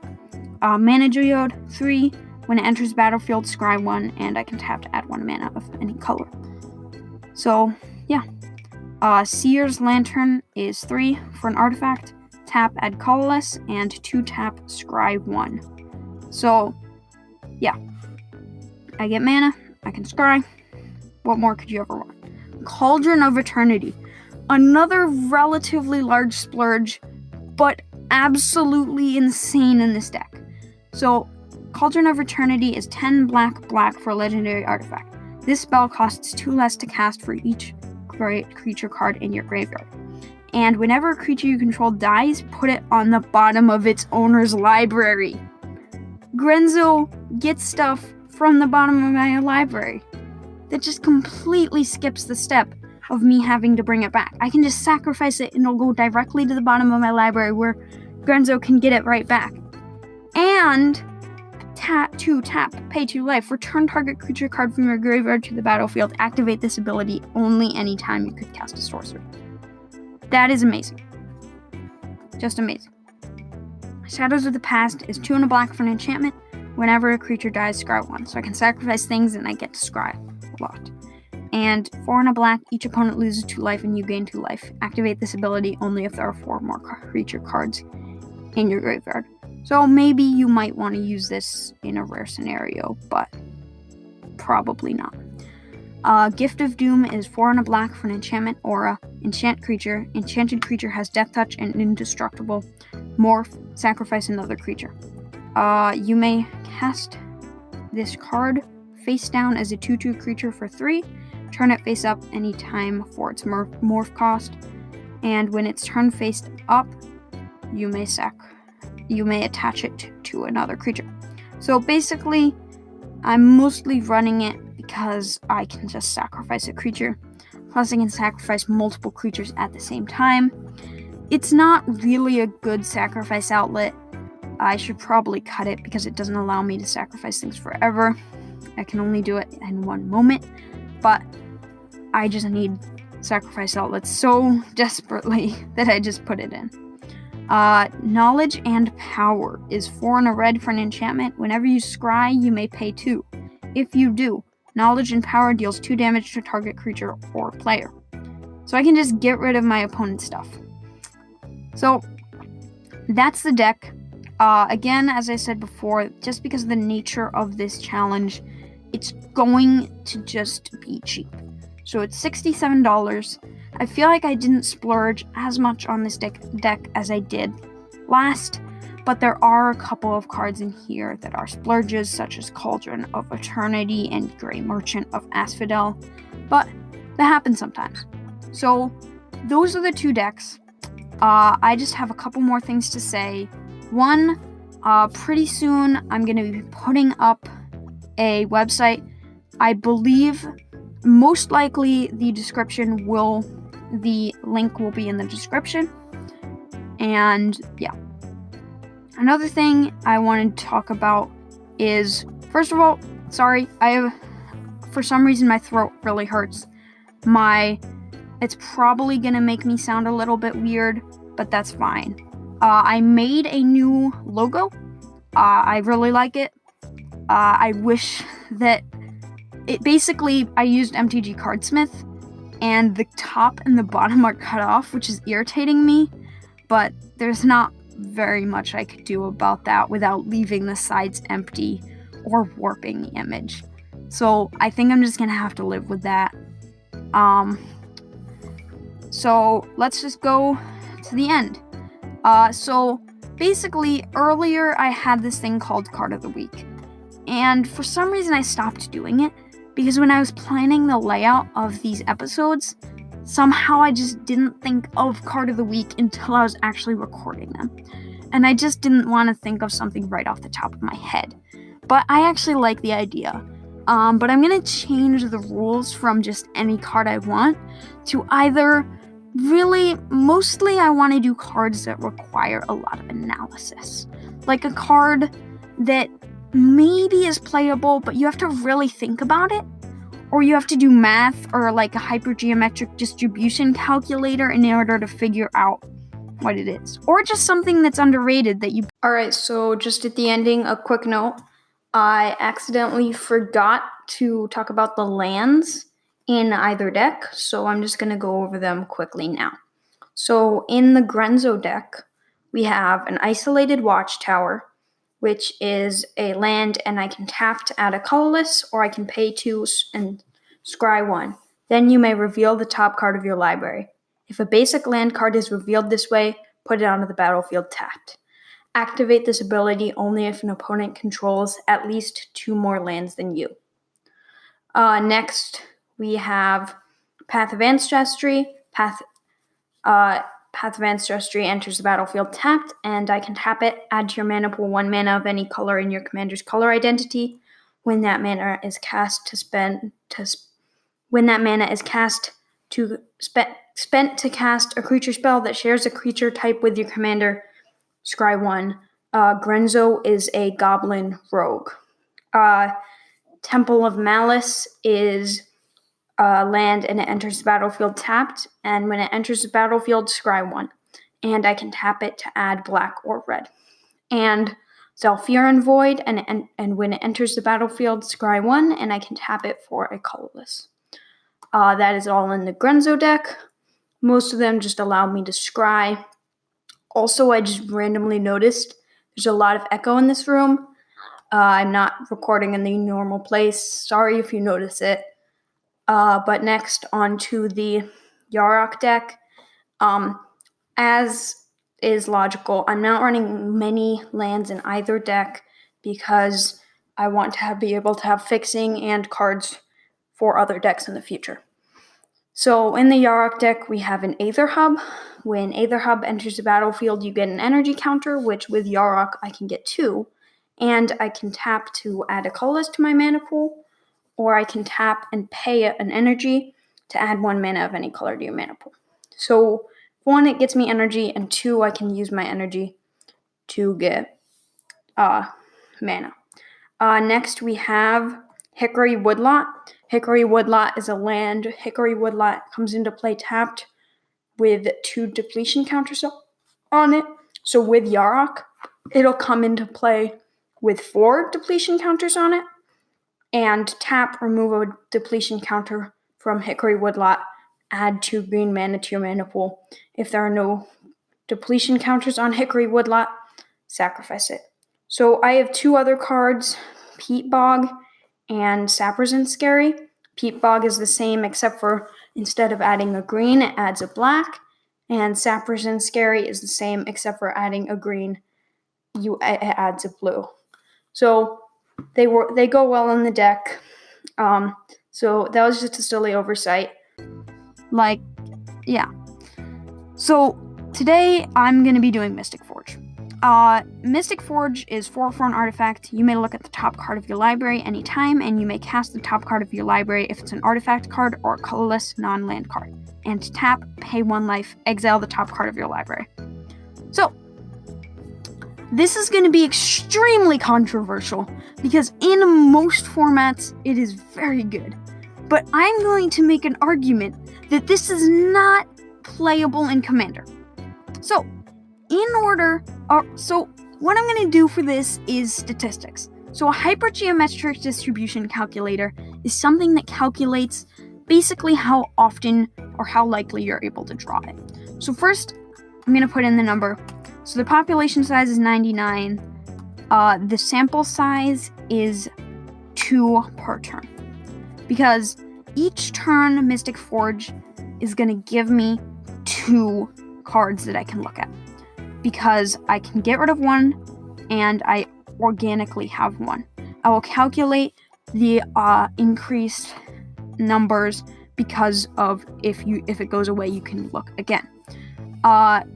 Mana Geode, 3. When it enters battlefield, scry 1, and I can tap to add 1 mana of any color. So, yeah. Seer's Lantern is 3 for an artifact. Tap, add colorless, and 2 tap, scry 1. So, yeah. I get mana, I can scry. What more could you ever want? Cauldron of Eternity. Another relatively large splurge, but absolutely insane in this deck. So, Cauldron of Eternity is 10 black for a legendary artifact. This spell costs 2 less to cast for each creature card in your graveyard. And whenever a creature you control dies, put it on the bottom of its owner's library. Grenzo gets stuff from the bottom of my library. That just completely skips the step of me having to bring it back. I can just sacrifice it and it'll go directly to the bottom of my library where Grenzo can get it right back. And tap, pay 2 life. Return target creature card from your graveyard to the battlefield. Activate this ability only anytime you could cast a sorcery. That is amazing. Just amazing. Shadows of the Past is 2 and a black for an enchantment. Whenever a creature dies, scry 1. So I can sacrifice things and I get to scry a lot. And 4 and a black, each opponent loses 2 life and you gain 2 life. Activate this ability only if there are 4 more creature cards in your graveyard. So maybe you might want to use this in a rare scenario, but probably not. Gift of Doom is 4 and a black for an enchantment aura. Enchant creature. Enchanted creature has death touch and indestructible. Morph. Sacrifice another creature. You may cast this card face down as a 2/2 creature for 3. Turn it face up anytime for its morph cost. And when it's turned face up, you may attach it to another creature. So basically, I'm mostly running it because I can just sacrifice a creature. Plus, I can sacrifice multiple creatures at the same time. It's not really a good sacrifice outlet. I should probably cut it because it doesn't allow me to sacrifice things forever. I can only do it in one moment, but I just need sacrifice outlets so desperately that I just put it in. Knowledge and Power is 4 and a red for an enchantment. Whenever you scry, you may pay 2. If you do, Knowledge and Power deals 2 damage to target creature or player. So I can just get rid of my opponent's stuff. So that's the deck. Again, as I said before, just because of the nature of this challenge, it's going to just be cheap. So it's $67. I feel like I didn't splurge as much on this deck as I did last, but there are a couple of cards in here that are splurges, such as Cauldron of Eternity and Grey Merchant of Asphodel, but that happens sometimes. So those are the two decks. I just have a couple more things to say. One, pretty soon I'm going to be putting up a website. I believe most likely the link will be in the description. And yeah. Another thing I wanted to talk about is, first of all, sorry, for some reason my throat really hurts. It's probably gonna make me sound a little bit weird, but that's fine. I made a new logo. I really like it. I wish that I used MTG Cardsmith, and the top and the bottom are cut off, which is irritating me, but there's not very much I could do about that without leaving the sides empty or warping the image. So I think I'm just gonna have to live with that. So let's just go to the end. So basically earlier I had this thing called Card of the Week, and for some reason I stopped doing it because when I was planning the layout of these episodes, somehow I just didn't think of Card of the Week until I was actually recording them. And I just didn't want to think of something right off the top of my head. But I actually like the idea. But I'm going to change the rules from just any card I want to either mostly I want to do cards that require a lot of analysis. Like a card that maybe is playable, but you have to really think about it. Or you have to do math or like a hypergeometric distribution calculator in order to figure out what it is. Or just something that's underrated that you... Alright, so just at the ending, a quick note. I accidentally forgot to talk about the lands in either deck, so I'm just going to go over them quickly now. So in the Grenzo deck, we have an Isolated Watchtower, which is a land, and I can tap to add a colorless, or I can pay 2 and scry 1. Then you may reveal the top card of your library. If a basic land card is revealed this way, put it onto the battlefield tapped. Activate this ability only if an opponent controls at least 2 more lands than you. Next, we have Path of Ancestry. Path of Ancestry enters the battlefield tapped, and I can tap it, add to your mana pool 1 mana of any color in your commander's color identity. When that mana is cast spent to cast a creature spell that shares a creature type with your commander, scry 1. Grenzo is a goblin rogue. Temple of Malice is land, and it enters the battlefield tapped, and when it enters the battlefield, scry 1. And I can tap it to add black or red. And Zhalfirin Void, and when it enters the battlefield, scry 1, and I can tap it for a colorless. That is all in the Grenzo deck. Most of them just allow me to scry. Also, I just randomly noticed there's a lot of echo in this room. I'm not recording in the normal place. Sorry if you notice it. But next, on to the Yarok deck. As is logical, I'm not running many lands in either deck because I want to be able to have fixing and cards for other decks in the future. So in the Yarok deck, we have an Aether Hub. When Aether Hub enters the battlefield, you get an energy counter, which with Yarok I can get 2. And I can tap to add a colorless to my mana pool, or I can tap and pay an energy to add 1 mana of any color to your mana pool. So 1, it gets me energy, and 2, I can use my energy to get mana. Next, we have Hickory Woodlot. Hickory Woodlot is a land. Hickory Woodlot comes into play tapped with 2 depletion counters on it. So with Yarok, it'll come into play with 4 depletion counters on it. And tap, remove a depletion counter from Hickory Woodlot, add 2 green mana to your mana pool. If there are no depletion counters on Hickory Woodlot, sacrifice it. So I have 2 other cards, Peat Bog and Sappers Scary. Peat Bog is the same except for instead of adding a green, it adds a black. And Sappers Scary is the same except for adding a green it adds a blue. So they go well on the deck. So that was just a silly oversight. So today I'm going to be doing Mystic Forge. Mystic Forge is 4 for an artifact. You may look at the top card of your library anytime, and you may cast the top card of your library if it's an artifact card or a colorless non-land card. And to tap, pay 1 life, exile the top card of your library. So, this is going to be extremely controversial, because in most formats, it is very good. But I'm going to make an argument that this is not playable in Commander. So, what I'm going to do for this is statistics. So a hypergeometric distribution calculator is something that calculates basically how often or how likely you're able to draw it. So first, I'm going to put in the number. So the population size is 99. The sample size is 2 per turn. Because each turn Mystic Forge is going to give me 2 cards that I can look at. Because I can get rid of 1, and I organically have 1. I will calculate the increased numbers because of if it goes away, you can look again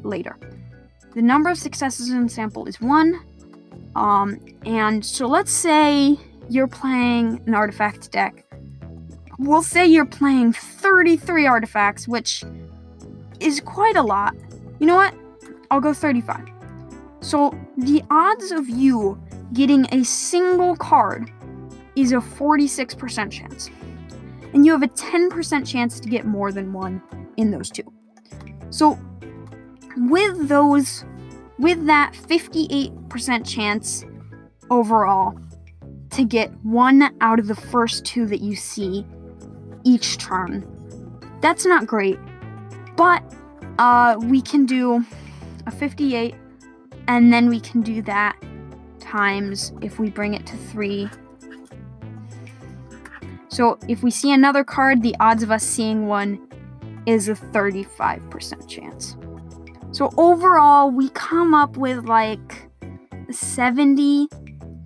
later. The number of successes in sample is 1. And so let's say you're playing an artifact deck. We'll say you're playing 33 artifacts, which is quite a lot. You know what? I'll go 35. So the odds of you getting a single card is a 46% chance. And you have a 10% chance to get more than 1 in those 2. So with that 58% chance overall to get 1 out of the first 2 that you see each turn, that's not great. But we can do a 58, and then we can do that times, if we bring it to 3. So if we see another card, the odds of us seeing 1 is a 35% chance. So overall, we come up with like 70.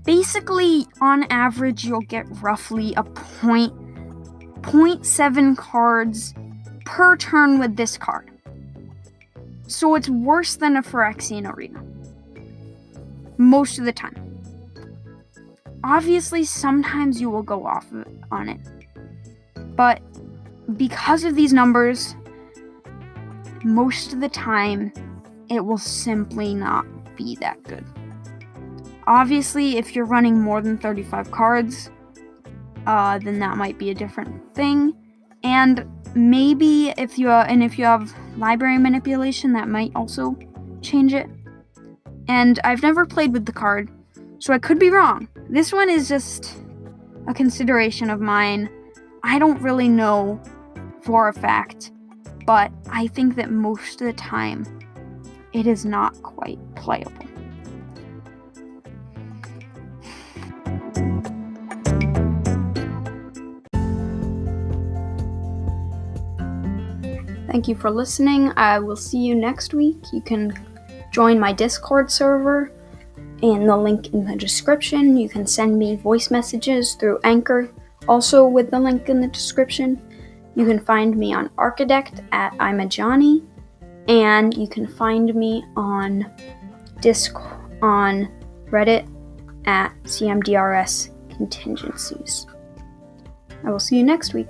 Basically, on average, you'll get roughly a 0.7 cards per turn with this card. So it's worse than a Phyrexian Arena. Most of the time. Obviously, sometimes you will go off on it. But because of these numbers, most of the time, it will simply not be that good. Obviously, if you're running more than 35 cards, then that might be a different thing. And maybe if you have library manipulation, that might also change it. And I've never played with the card, so I could be wrong. This one is just a consideration of mine. I don't really know for a fact, but I think that most of the time it is not quite playable. Thank you for listening. I will see you next week. You can join my Discord server and the link in the description. You can send me voice messages through Anchor, also with the link in the description. You can find me on Archidekt at imajani, and you can find me on Reddit at cmdrs contingencies. I will see you next week.